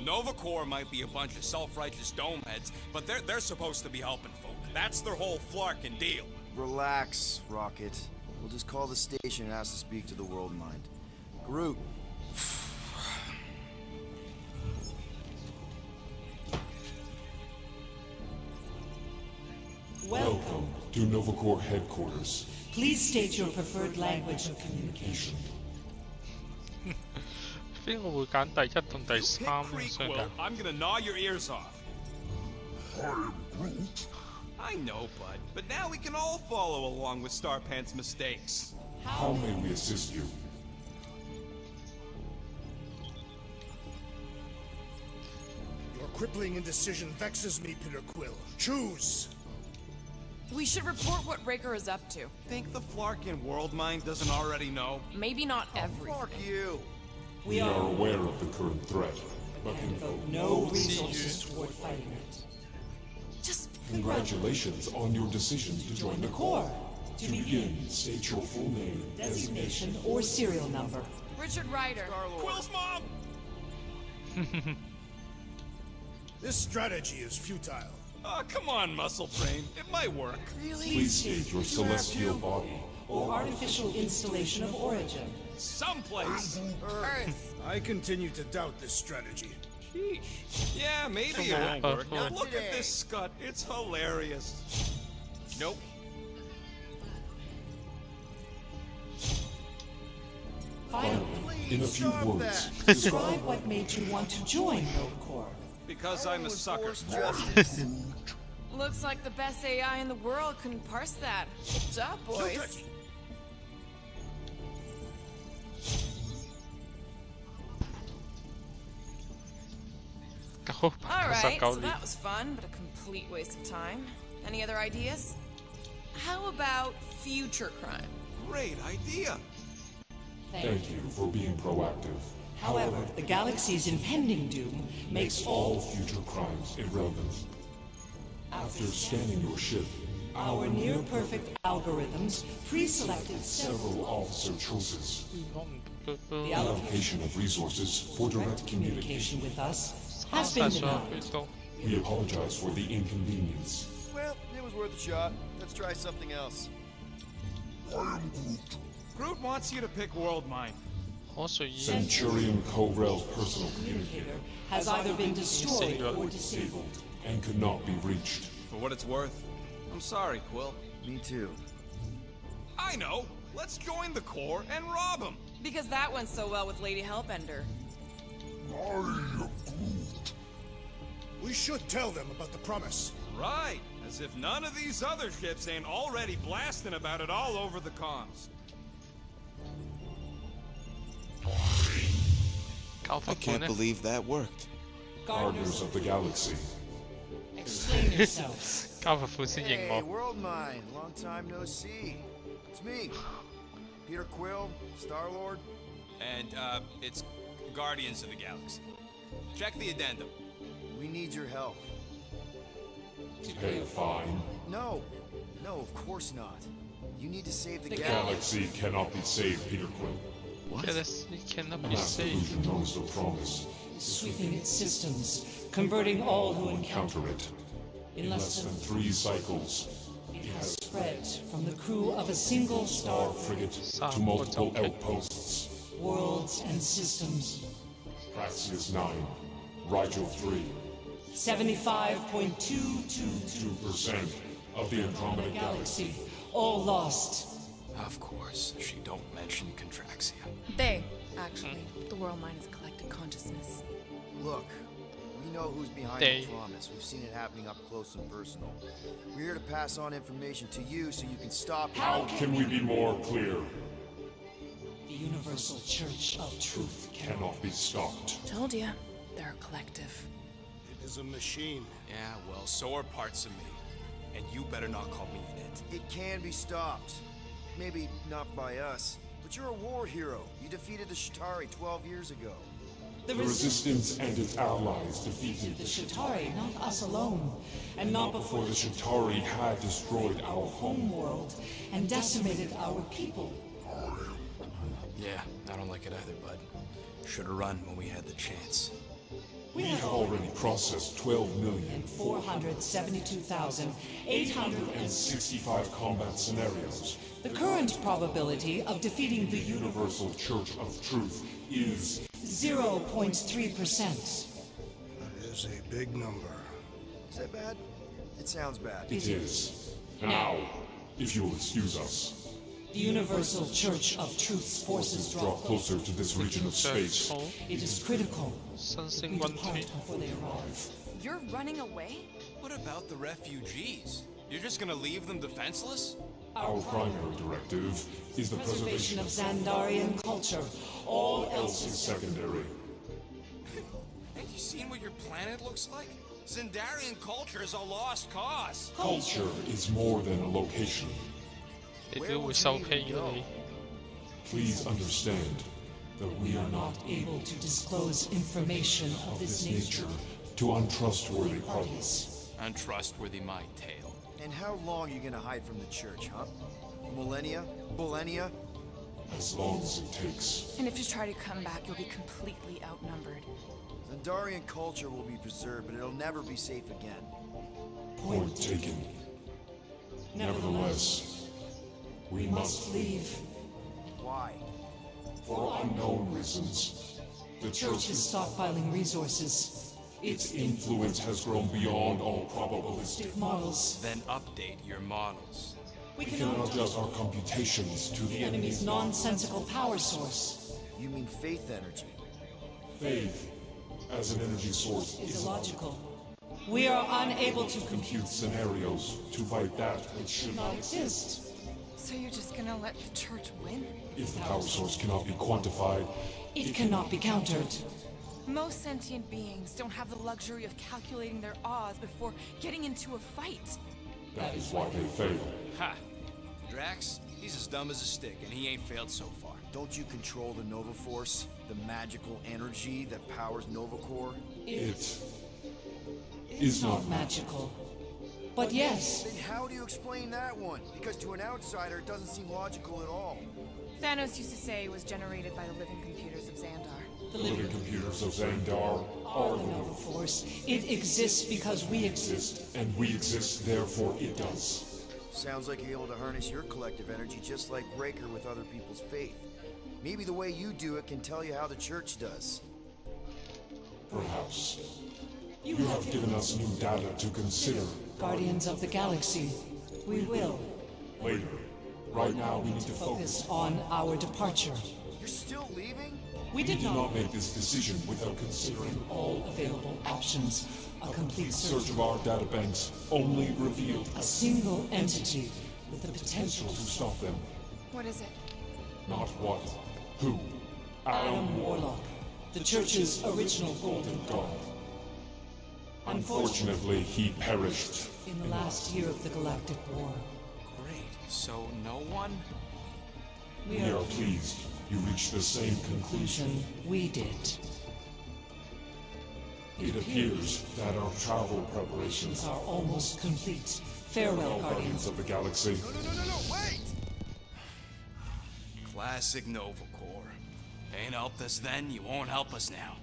[SPEAKER 2] Nova Corps might be a bunch of self-righteous domeheads, but they're supposed to be helping folk. That's their whole flarkin' deal.
[SPEAKER 3] Relax, Rocket. We'll just call the station and ask to speak to the World Mind. Groot.
[SPEAKER 9] Welcome to Nova Corps headquarters.
[SPEAKER 10] Please state your preferred language of communication.
[SPEAKER 1] 邊個會揀第一同第三
[SPEAKER 2] Creek
[SPEAKER 1] 相
[SPEAKER 2] will,
[SPEAKER 1] 㗎？
[SPEAKER 2] I'm gonna gnaw your ears off. I know, bud, but now we can all follow along with Starpant's mistakes.
[SPEAKER 9] How may we assist you?
[SPEAKER 5] Your crippling indecision vexes me, Peter Quill. Choose!
[SPEAKER 4] We should report what Raker is up to.
[SPEAKER 2] Think the Flarkin World Mind doesn't already know?
[SPEAKER 4] Maybe not everything.
[SPEAKER 3] Fuck you!
[SPEAKER 9] We are aware of the current threat, but can
[SPEAKER 10] Devote no resources toward fighting it.
[SPEAKER 4] Just
[SPEAKER 9] congratulations on your decision to join the Corps. To begin, state your full name,
[SPEAKER 10] Designation or serial number.
[SPEAKER 4] Richard Ryder.
[SPEAKER 2] Quill's mom!
[SPEAKER 5] This strategy is futile.
[SPEAKER 2] Oh, come on, Muscle Brain. It might work.
[SPEAKER 9] please state your celestial body.
[SPEAKER 10] Or artificial installation of origin.
[SPEAKER 2] Someplace.
[SPEAKER 4] Earth.
[SPEAKER 5] I continue to doubt this strategy.
[SPEAKER 2] Sheesh. Yeah, maybe it
[SPEAKER 1] on,
[SPEAKER 2] won't work.
[SPEAKER 1] Buffalo.
[SPEAKER 2] Now look at this scut. It's hilarious. Nope.
[SPEAKER 10] Finally,
[SPEAKER 9] In a few
[SPEAKER 3] Stop
[SPEAKER 9] words,
[SPEAKER 3] that.
[SPEAKER 10] describe what made you want to join Nova Corps.
[SPEAKER 2] Because I'm a sucker.
[SPEAKER 3] Force justice.
[SPEAKER 4] Looks like the best AI in the world couldn't parse that. Good job, boys. All right, so that was fun, but a complete waste of time. Any other ideas? How about future crime?
[SPEAKER 2] Great idea.
[SPEAKER 9] thank you for being proactive.
[SPEAKER 10] However, the galaxy's impending doom makes
[SPEAKER 9] All future crimes irrelevant. After scanning your ship,
[SPEAKER 10] our near-perfect algorithms pre-selected
[SPEAKER 9] several officer choices,
[SPEAKER 10] the
[SPEAKER 9] allocation of resources for direct communication.
[SPEAKER 10] communication with us has been denied.
[SPEAKER 9] We apologize for the inconvenience.
[SPEAKER 3] Well, it was worth a shot. Let's try something else.
[SPEAKER 2] Groot wants you to pick World Mind.
[SPEAKER 1] 可隨意
[SPEAKER 9] Centurion Covrel's personal communicator
[SPEAKER 10] Has either been destroyed or disabled.
[SPEAKER 9] and could not be reached.
[SPEAKER 2] For what it's worth, I'm sorry, Quill.
[SPEAKER 3] Me too.
[SPEAKER 2] I know. Let's join the Corps and rob them.
[SPEAKER 4] Because that went so well with Lady Hellbender.
[SPEAKER 5] We should tell them about the promise.
[SPEAKER 2] Right. As if none of these other ships ain't already blasting about it all over the comms.
[SPEAKER 1] I
[SPEAKER 11] Can't believe that worked.
[SPEAKER 9] Gardeners of the Galaxy.
[SPEAKER 10] Explain yourselves.
[SPEAKER 1] 交個款先認
[SPEAKER 3] Hey,
[SPEAKER 1] 我。
[SPEAKER 3] World Mind. Long time no see. It's me. Peter Quill, Star-Lord.
[SPEAKER 2] And, it's Guardians of the Galaxy. Check the addendum.
[SPEAKER 3] We need your help.
[SPEAKER 9] To pay a fine?
[SPEAKER 3] No, of course not. You need to save the
[SPEAKER 9] The
[SPEAKER 3] galaxy.
[SPEAKER 9] galaxy cannot be saved, Peter Quill.
[SPEAKER 3] What?
[SPEAKER 1] Galaxy cannot be
[SPEAKER 9] Mass
[SPEAKER 1] saved.
[SPEAKER 9] Delusion knows the promise.
[SPEAKER 10] Sweeping its systems, converting all who encounter
[SPEAKER 9] Counter it.
[SPEAKER 10] in
[SPEAKER 9] In less than 3 cycles,
[SPEAKER 10] it has spread from the crew of a single star
[SPEAKER 9] frigate
[SPEAKER 1] Star
[SPEAKER 9] to multiple
[SPEAKER 1] frigate.
[SPEAKER 9] outposts.
[SPEAKER 10] worlds and systems.
[SPEAKER 9] Praxius 9, Rigel 3,
[SPEAKER 10] 75.222
[SPEAKER 9] 2% of the Andromeda Galaxy.
[SPEAKER 10] galaxy, all lost.
[SPEAKER 2] Of course, she don't mention Contraxia.
[SPEAKER 4] They, actually. The world mind is a collective consciousness.
[SPEAKER 3] Look, we know who's behind
[SPEAKER 1] They.
[SPEAKER 3] the promise. We've seen it happening up close and personal. We're here to pass on information to you so you can stop it.
[SPEAKER 9] How can we be more clear?
[SPEAKER 10] The Universal Church of Truth
[SPEAKER 9] Cannot be stopped.
[SPEAKER 4] Told ya. They're a collective.
[SPEAKER 5] It is a machine.
[SPEAKER 2] Yeah, well, so are parts of me. And you better not call me in it.
[SPEAKER 3] It can be stopped. Maybe not by us, but you're a war hero. You defeated the Shatari 12 years ago.
[SPEAKER 10] The
[SPEAKER 9] The Resistance and its allies defeated
[SPEAKER 10] the Shatari, not us alone, and not
[SPEAKER 9] before
[SPEAKER 10] before
[SPEAKER 9] the Shatari had destroyed our home.
[SPEAKER 10] homeworld and decimated our people.
[SPEAKER 2] Yeah, I don't like it either, bud. Should've run when we had the chance.
[SPEAKER 9] We have already processed
[SPEAKER 10] 472,800.
[SPEAKER 9] 12,865 combat scenarios.
[SPEAKER 10] The current probability of defeating the
[SPEAKER 9] Universal Church of Truth is
[SPEAKER 10] 0.3%.
[SPEAKER 5] That is a big number.
[SPEAKER 3] Is that bad? It sounds bad.
[SPEAKER 9] It is. Now, if you will excuse us,
[SPEAKER 10] The Universal Church of Truth's forces
[SPEAKER 9] draw closer to this region of space.
[SPEAKER 1] Oh,
[SPEAKER 10] It is critical that
[SPEAKER 1] sensing
[SPEAKER 10] we
[SPEAKER 1] one
[SPEAKER 10] depart
[SPEAKER 1] thing.
[SPEAKER 10] before they arrive.
[SPEAKER 4] You're running away?
[SPEAKER 2] What about the refugees? You're just gonna leave them defenseless?
[SPEAKER 9] Our primary directive is the
[SPEAKER 10] Preservation
[SPEAKER 9] preservation
[SPEAKER 10] of Xandarian culture. All else
[SPEAKER 9] is
[SPEAKER 10] is
[SPEAKER 9] secondary.
[SPEAKER 2] Have you seen what your planet looks like? Xandarian culture is a lost cause.
[SPEAKER 9] Culture is more than a location.
[SPEAKER 1] They
[SPEAKER 3] Where
[SPEAKER 1] do
[SPEAKER 3] would
[SPEAKER 1] without
[SPEAKER 3] you
[SPEAKER 1] paying
[SPEAKER 3] go?
[SPEAKER 1] me.
[SPEAKER 9] Please understand that we are not
[SPEAKER 10] able to disclose information of this nature
[SPEAKER 9] to untrustworthy parties.
[SPEAKER 10] parties.
[SPEAKER 2] Untrustworthy my tale.
[SPEAKER 3] And how long are you gonna hide from the church, huh? Millennia? Millennia?
[SPEAKER 9] As long as it takes.
[SPEAKER 4] And if you try to come back, you'll be completely outnumbered.
[SPEAKER 3] Xandarian culture will be preserved, but it'll never be safe again.
[SPEAKER 9] Point taken. Nevertheless, we must
[SPEAKER 10] Leave.
[SPEAKER 3] Why?
[SPEAKER 9] for unknown reasons. The
[SPEAKER 10] Church is stockpiling resources.
[SPEAKER 9] its influence has grown beyond all probabilistic.
[SPEAKER 10] Models.
[SPEAKER 2] Then update your models.
[SPEAKER 10] We
[SPEAKER 9] We
[SPEAKER 10] cannot
[SPEAKER 9] can adjust our computations to the
[SPEAKER 10] enemy's
[SPEAKER 9] enemy's
[SPEAKER 10] nonsensical power source.
[SPEAKER 3] You mean faith energy?
[SPEAKER 9] faith as an energy source
[SPEAKER 10] Is
[SPEAKER 9] is
[SPEAKER 10] illogical. We are unable to
[SPEAKER 9] compute scenarios to fight that which should
[SPEAKER 10] not
[SPEAKER 9] not.
[SPEAKER 10] exist.
[SPEAKER 4] So you're just gonna let the church win?
[SPEAKER 9] If the power source cannot be quantified,
[SPEAKER 10] It cannot be countered.
[SPEAKER 4] Most sentient beings don't have the luxury of calculating their odds before getting into a fight.
[SPEAKER 9] that is why they fail.
[SPEAKER 2] Ha! Drax, he's as dumb as a stick, and he ain't failed so far.
[SPEAKER 3] Don't you control the Nova Force? The magical energy that powers Nova Corps?
[SPEAKER 9] It is not
[SPEAKER 10] Magical. But yes,
[SPEAKER 3] Then how do you explain that one? Because to an outsider, it doesn't seem logical at all.
[SPEAKER 4] Thanos used to say it was generated by the living computers of Xandar.
[SPEAKER 10] the
[SPEAKER 9] living
[SPEAKER 10] living
[SPEAKER 9] computers of Xandar
[SPEAKER 10] are the Nova Force. It exists because we exist.
[SPEAKER 9] and we exist, therefore it does.
[SPEAKER 3] Sounds like you're able to harness your collective energy just like Breaker with other people's faith. Maybe the way you do it can tell you how the church does.
[SPEAKER 9] Perhaps. You have given us new data to consider.
[SPEAKER 10] Guardians of the Galaxy. We will
[SPEAKER 9] Later. Right now, we need to
[SPEAKER 10] focus
[SPEAKER 9] focus.
[SPEAKER 10] on our departure.
[SPEAKER 3] You're still leaving?
[SPEAKER 10] We
[SPEAKER 9] We
[SPEAKER 10] did
[SPEAKER 9] did not
[SPEAKER 10] not
[SPEAKER 9] make this decision without considering
[SPEAKER 10] all available options. A complete
[SPEAKER 9] search
[SPEAKER 10] search
[SPEAKER 9] of our databanks only revealed
[SPEAKER 10] a single entity with the potential
[SPEAKER 9] to stop them.
[SPEAKER 4] What is it?
[SPEAKER 9] Not what, who.
[SPEAKER 10] Adam Warlock, the Church's original golden
[SPEAKER 9] God.
[SPEAKER 10] Unfortunately,
[SPEAKER 9] Unfortunately, he perished.
[SPEAKER 10] in the last year of the Galactic War.
[SPEAKER 2] Great. So no one?
[SPEAKER 9] We are pleased you reached the same conclusion.
[SPEAKER 10] We did.
[SPEAKER 9] It appears that our travel preparations
[SPEAKER 10] Are almost complete. Farewell, Guardians.
[SPEAKER 9] of the Galaxy.
[SPEAKER 3] No, wait!
[SPEAKER 2] Classic Nova Corps. Ain't helped us then, you won't help us now.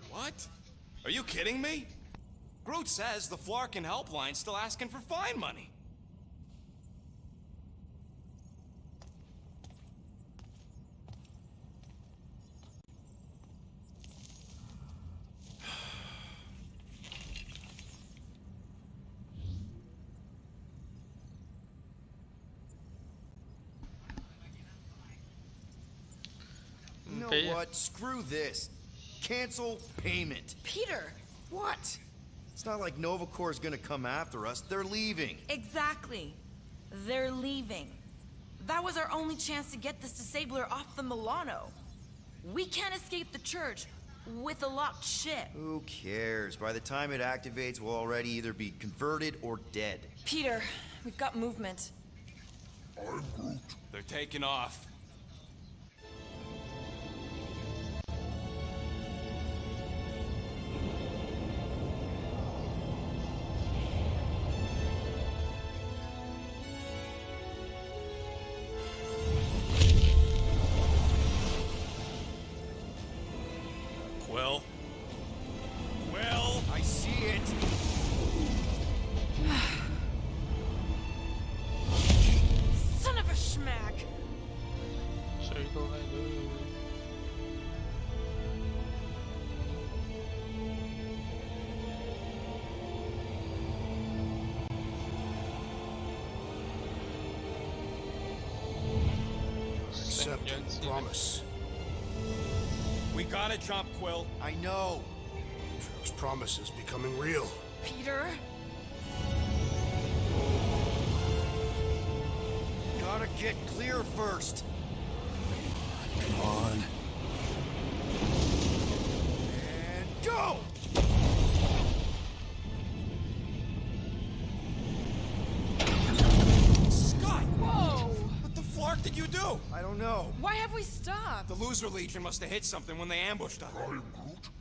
[SPEAKER 2] What? Are you kidding me? Groot says the Flarkin helpline's still asking for fine money.
[SPEAKER 3] You know
[SPEAKER 1] Okay.
[SPEAKER 3] what? Screw this. Cancel payment.
[SPEAKER 4] Peter!
[SPEAKER 3] What? It's not like Nova Corps is gonna come after us. They're leaving.
[SPEAKER 4] Exactly. They're leaving. That was our only chance to get this disabler off the Milano. We can't escape the church with a locked ship.
[SPEAKER 3] Who cares? By the time it activates, we'll already either be converted or dead.
[SPEAKER 4] Peter, we've got movement.
[SPEAKER 2] They're taking off. Quill? Quill?
[SPEAKER 3] I see it.
[SPEAKER 4] Son of a schmack!
[SPEAKER 5] Accept the promise.
[SPEAKER 2] We gotta jump, Quill.
[SPEAKER 3] I know.
[SPEAKER 5] Trev's promise is becoming real.
[SPEAKER 4] Peter?
[SPEAKER 3] Gotta get clear first.
[SPEAKER 5] Come on.
[SPEAKER 3] And go!
[SPEAKER 2] Scott!
[SPEAKER 4] Whoa!
[SPEAKER 2] What the flark did you do?
[SPEAKER 3] I don't know.
[SPEAKER 4] Why have we stopped?
[SPEAKER 2] The Loser Legion must have hit something when they ambushed us.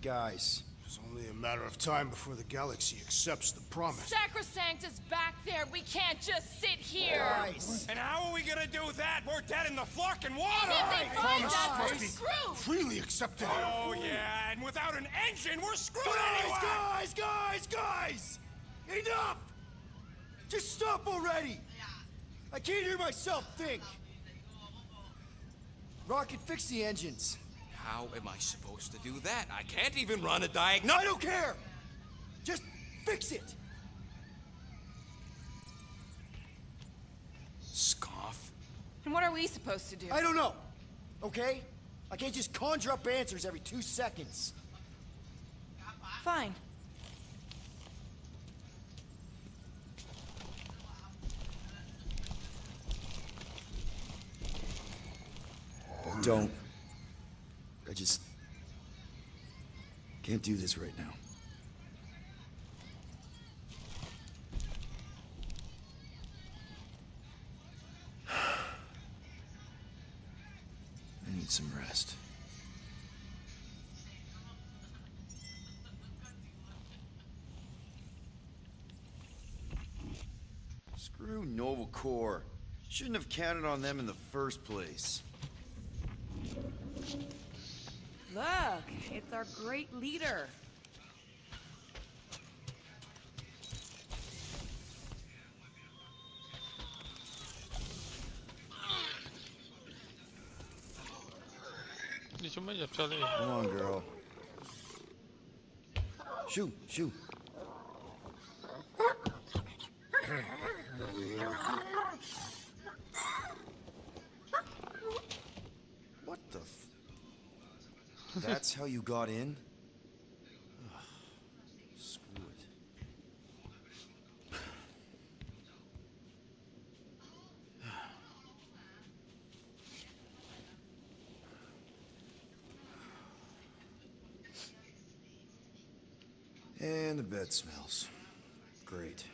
[SPEAKER 3] Guys,
[SPEAKER 5] It's only a matter of time before the galaxy accepts the promise.
[SPEAKER 11] Sacrosanct is back there. We can't just sit here.
[SPEAKER 3] guys.
[SPEAKER 2] And how are we gonna do that? We're dead in the flarkin' water!
[SPEAKER 11] If they find
[SPEAKER 5] promise
[SPEAKER 11] us,
[SPEAKER 5] must
[SPEAKER 11] we're
[SPEAKER 5] be
[SPEAKER 11] screwed.
[SPEAKER 5] freely accepted.
[SPEAKER 2] Oh yeah, and without an engine, we're screwed anyway!
[SPEAKER 3] Guys! Enough! Just stop already! I can't hear myself think. Rocket, fix the engines.
[SPEAKER 2] How am I supposed to do that? I can't even run a diagnostic.
[SPEAKER 3] I don't care! Just fix it!
[SPEAKER 2] Scoff.
[SPEAKER 4] And what are we supposed to do?
[SPEAKER 3] I don't know, okay? I can't just conjure up answers every 2 seconds.
[SPEAKER 4] Fine.
[SPEAKER 3] Don't. I just can't do this right now. I need some rest. Screw Nova Corps. Shouldn't have counted on them in the first place.
[SPEAKER 4] Look, it's our great leader.
[SPEAKER 1] 你做乜入咗嚟？
[SPEAKER 3] Come on, girl. Shoo, shoo. What the f... That's how you got in? Ugh, screw it. And the bed smells. Great.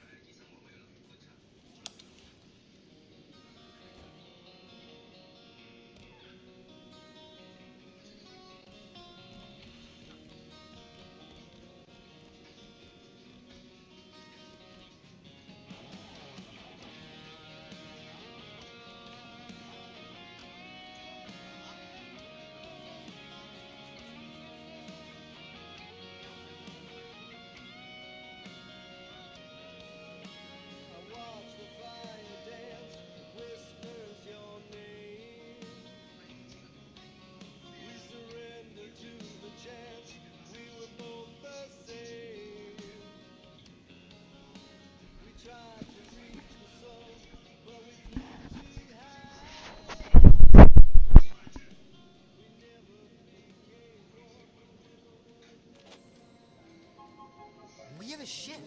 [SPEAKER 12] We have a ship.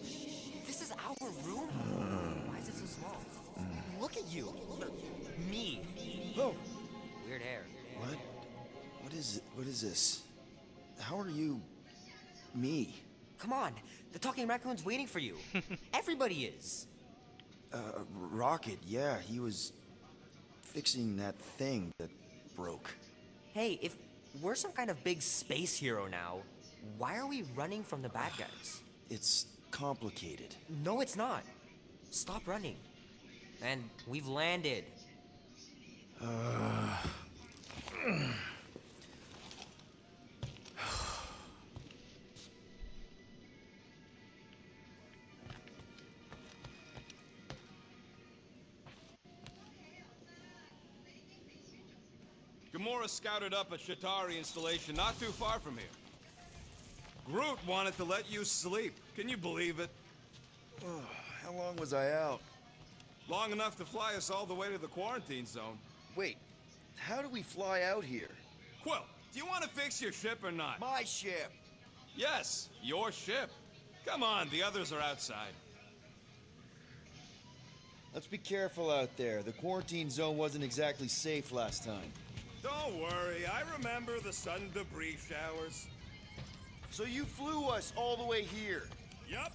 [SPEAKER 12] This is our room. Why is it so small? Look at you. Me.
[SPEAKER 3] Oh.
[SPEAKER 12] Weird hair.
[SPEAKER 3] What? What is this? How are you... me?
[SPEAKER 12] Come on. The talking raccoon's waiting for you. Everybody is.
[SPEAKER 3] Rocket, yeah, he was fixing that thing that broke.
[SPEAKER 12] Hey, if we're some kind of big space hero now, why are we running from the bad guys?
[SPEAKER 3] It's complicated.
[SPEAKER 12] No, it's not. Stop running. And we've landed.
[SPEAKER 2] Gamora scouted up a Shatari installation not too far from here. Groot wanted to let you sleep. Can you believe it?
[SPEAKER 3] How long was I out?
[SPEAKER 2] Long enough to fly us all the way to the quarantine zone.
[SPEAKER 3] Wait, how do we fly out here?
[SPEAKER 2] Quill, do you want to fix your ship or not?
[SPEAKER 3] My ship!
[SPEAKER 2] Yes, your ship. Come on, the others are outside.
[SPEAKER 3] Let's be careful out there. The quarantine zone wasn't exactly safe last time.
[SPEAKER 2] Don't worry, I remember the sudden debris showers.
[SPEAKER 3] So you flew us all the way here?
[SPEAKER 2] Yup.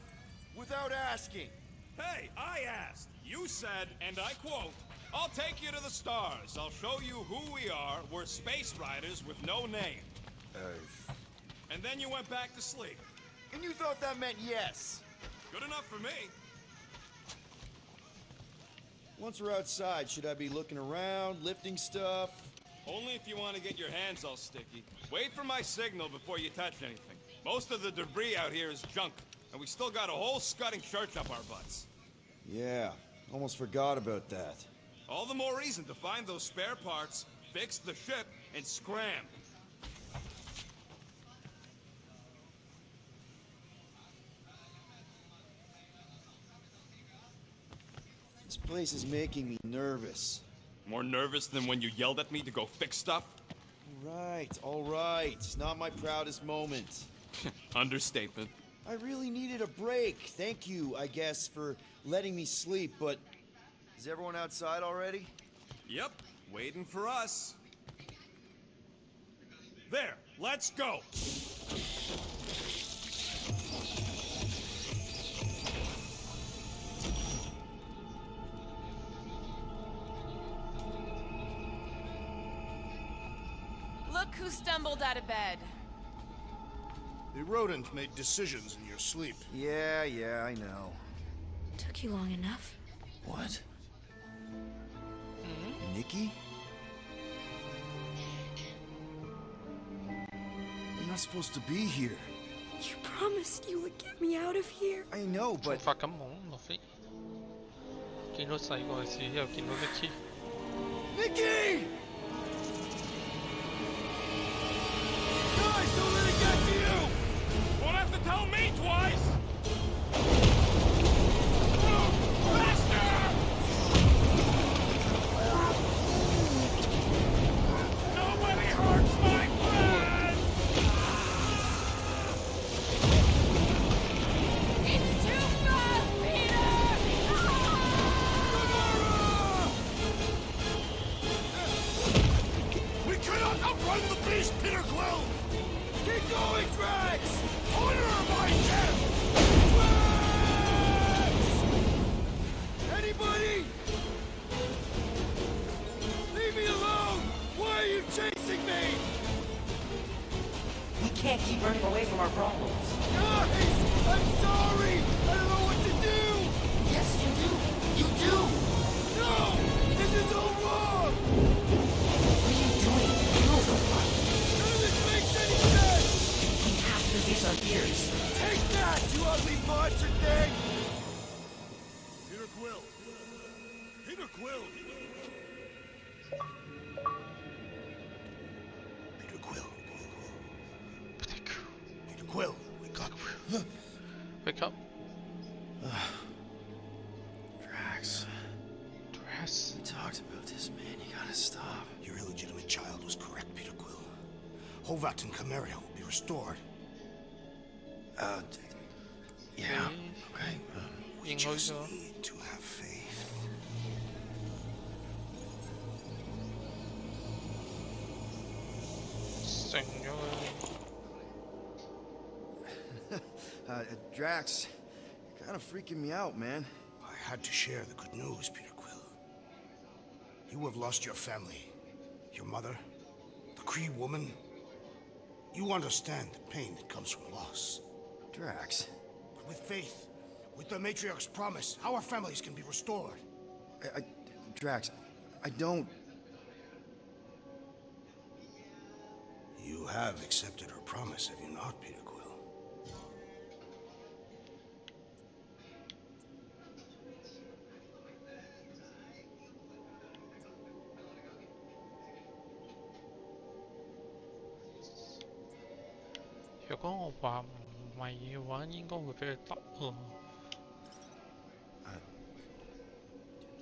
[SPEAKER 3] Without asking?
[SPEAKER 2] Hey, I asked. You said, and I quote, "I'll take you to the stars. I'll show you who we are. We're space riders with no name." And then you went back to sleep.
[SPEAKER 3] And you thought that meant yes?
[SPEAKER 2] Good enough for me.
[SPEAKER 3] Once we're outside, should I be looking around, lifting stuff?
[SPEAKER 2] Only if you want to get your hands all sticky. Wait for my signal before you touch anything. Most of the debris out here is junk, and we still got a whole scudding church up our butts.
[SPEAKER 3] Yeah, almost forgot about that.
[SPEAKER 2] All the more reason to find those spare parts, fix the ship, and scram.
[SPEAKER 3] This place is making me nervous.
[SPEAKER 2] More nervous than when you yelled at me to go fix stuff?
[SPEAKER 3] All right. Not my proudest moment.
[SPEAKER 2] Understatement.
[SPEAKER 3] I really needed a break. Thank you, I guess, for letting me sleep, but... Is everyone outside already?
[SPEAKER 2] Yep, waiting for us. There, let's go!
[SPEAKER 11] Look who stumbled out of bed.
[SPEAKER 5] The rodent made decisions in your sleep.
[SPEAKER 3] Yeah, I know.
[SPEAKER 4] Took you long enough.
[SPEAKER 3] What? Nikki? You're not supposed to be here.
[SPEAKER 4] You promised you would get me out of here.
[SPEAKER 3] I know,
[SPEAKER 1] 做
[SPEAKER 3] but...
[SPEAKER 1] 發緊夢洛菲，見到細個嘅事，又見到 Nicky。
[SPEAKER 3] Nikki! Guys, don't let it get to you!
[SPEAKER 2] Won't have to tell me twice! Nobody hurts my friend!
[SPEAKER 11] It's too fast, Peter!
[SPEAKER 7] We cannot outrun the beast, Peter Quill! Keep going, Drax! Honor my death!
[SPEAKER 2] Peter Quill!
[SPEAKER 5] Peter Quill. Peter Quill, wake up.
[SPEAKER 1] Wake up.
[SPEAKER 3] Drax.
[SPEAKER 1] Drax.
[SPEAKER 3] We talked about this, man. You gotta stop.
[SPEAKER 5] Your illegitimate child was correct, Peter Quill. Hovat and Camaria will be restored.
[SPEAKER 3] Yeah, okay.
[SPEAKER 5] We just need to have faith.
[SPEAKER 3] Drax, you're kind of freaking me out, man.
[SPEAKER 5] I had to share the good news, Peter Quill. You have lost your family. Your mother, the Kree woman. You understand the pain that comes from loss.
[SPEAKER 3] Drax.
[SPEAKER 5] But with faith, with the Matriarch's promise, our families can be restored.
[SPEAKER 3] Drax, I don't...
[SPEAKER 5] You have accepted her promise, have you not, Peter Quill?
[SPEAKER 1] 如果我話唔係嘅話，應該會俾佢得咯。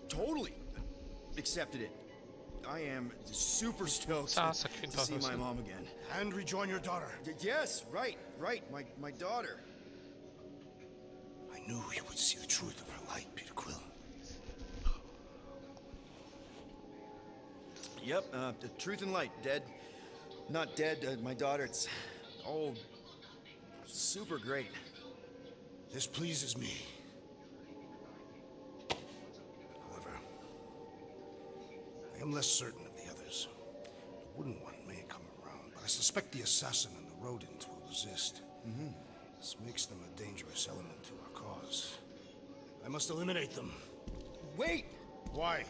[SPEAKER 3] Totally accepted it. I am super stoked to see my mom again.
[SPEAKER 5] And rejoin your daughter.
[SPEAKER 3] Yes, right. My daughter.
[SPEAKER 5] I knew you would see the truth of her light, Peter Quill.
[SPEAKER 3] Yep, the truth and light, dead. Not dead, my daughter, it's all super great.
[SPEAKER 5] This pleases me. However, I am less certain of the others. The wooden one may come around, but I suspect the assassin and the rodent will resist. This makes them a dangerous element to our cause. I must eliminate them.
[SPEAKER 3] Wait!
[SPEAKER 5] Why?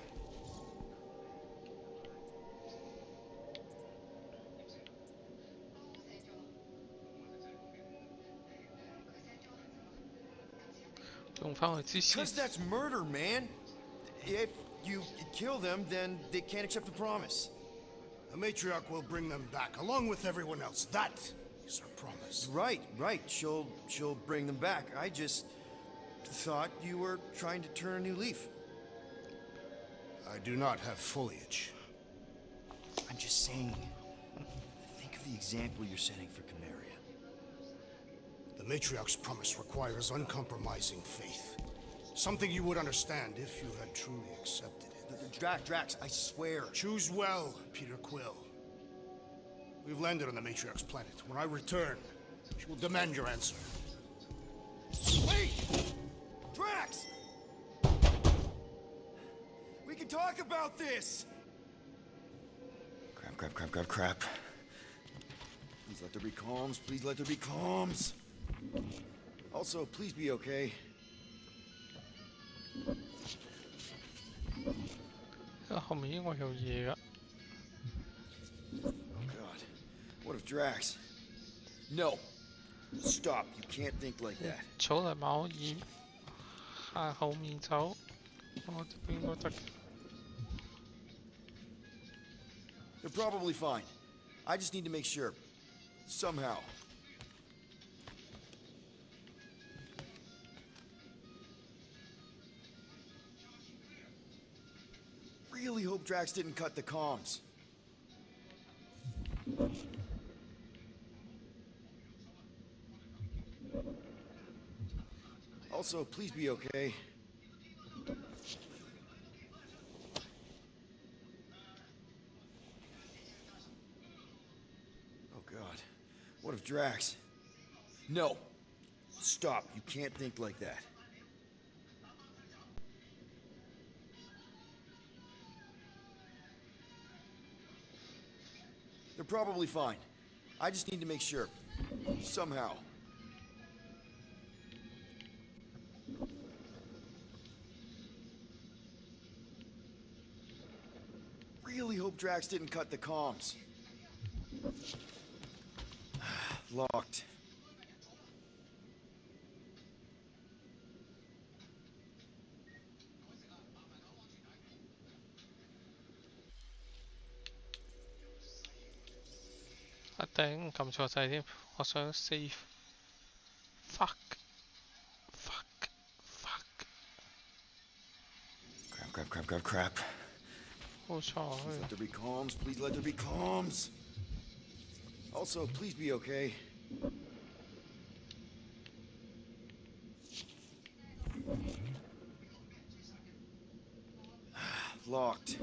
[SPEAKER 3] Because that's murder, man. If you kill them, then they can't accept the promise.
[SPEAKER 5] The Matriarch will bring them back, along with everyone else. That is her promise.
[SPEAKER 3] Right. She'll bring them back. I just thought you were trying to turn a new leaf.
[SPEAKER 5] I do not have foliage.
[SPEAKER 3] I'm just saying, think of the example you're setting for Camaria.
[SPEAKER 5] The Matriarch's promise requires uncompromising faith. Something you would understand if you had truly accepted it.
[SPEAKER 3] Drax, I swear.
[SPEAKER 5] Choose well, Peter Quill. We've landed on the Matriarch's planet. When I return, she will demand your answer.
[SPEAKER 3] Wait! Drax! We can talk about this! Crap. Please let there be calms. Please let there be calms. Also, please be okay.
[SPEAKER 1] Oh God.
[SPEAKER 3] What if Drax? No. Stop. You can't think like that.
[SPEAKER 1] 草嚟冇可以喺後面走，我這邊都得。
[SPEAKER 3] They're probably fine. I just need to make sure. Somehow. Really hope Drax didn't cut the comms. Also, please be okay. Oh God. What if Drax? No. Stop. You can't think like that. They're probably fine. I just need to make sure. Somehow. Really hope Drax didn't cut the comms. Locked.
[SPEAKER 1] 頂，撳錯掣添，我想 save。Fuck。Crap. 好彩。
[SPEAKER 3] Please let there be calms. Please let there be calms. Also, please be okay. Locked.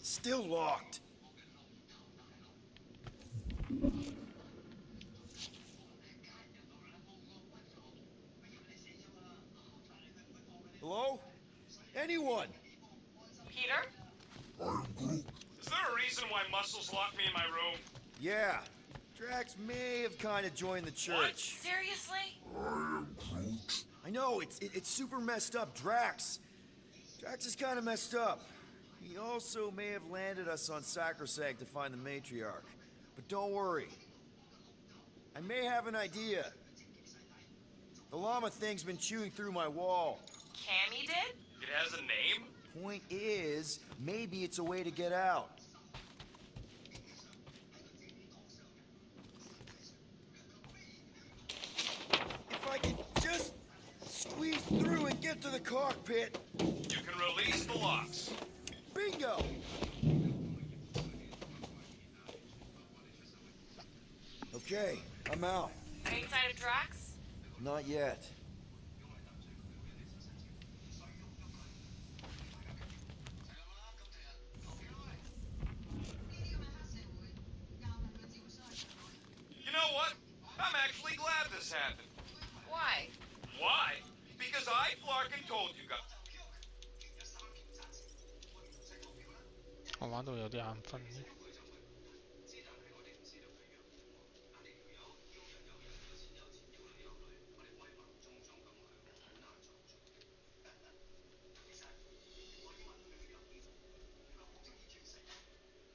[SPEAKER 3] Still locked. Hello? Anyone?
[SPEAKER 11] Peter?
[SPEAKER 2] Is there a reason why Muscles locked me in my room?
[SPEAKER 3] Yeah. Drax may have kind of joined the church.
[SPEAKER 2] What?
[SPEAKER 4] Seriously?
[SPEAKER 3] I know, it's super messed up, Drax. Drax is kind of messed up. He also may have landed us on Sacrosanct to find the matriarch. But don't worry. I may have an idea. The llama thing's been chewing through my wall.
[SPEAKER 11] Cammy did?
[SPEAKER 2] It has a name?
[SPEAKER 3] Point is, maybe it's a way to get out. If I could just squeeze through and get to the cockpit.
[SPEAKER 2] You can release the locks.
[SPEAKER 3] Bingo! Okay, I'm out.
[SPEAKER 11] Are you inside of Drax?
[SPEAKER 3] Not yet.
[SPEAKER 2] You know what? I'm actually glad this happened.
[SPEAKER 11] Why?
[SPEAKER 2] Why? Because I, Flarkin, told you guys.
[SPEAKER 1] 我玩到有啲眼瞓。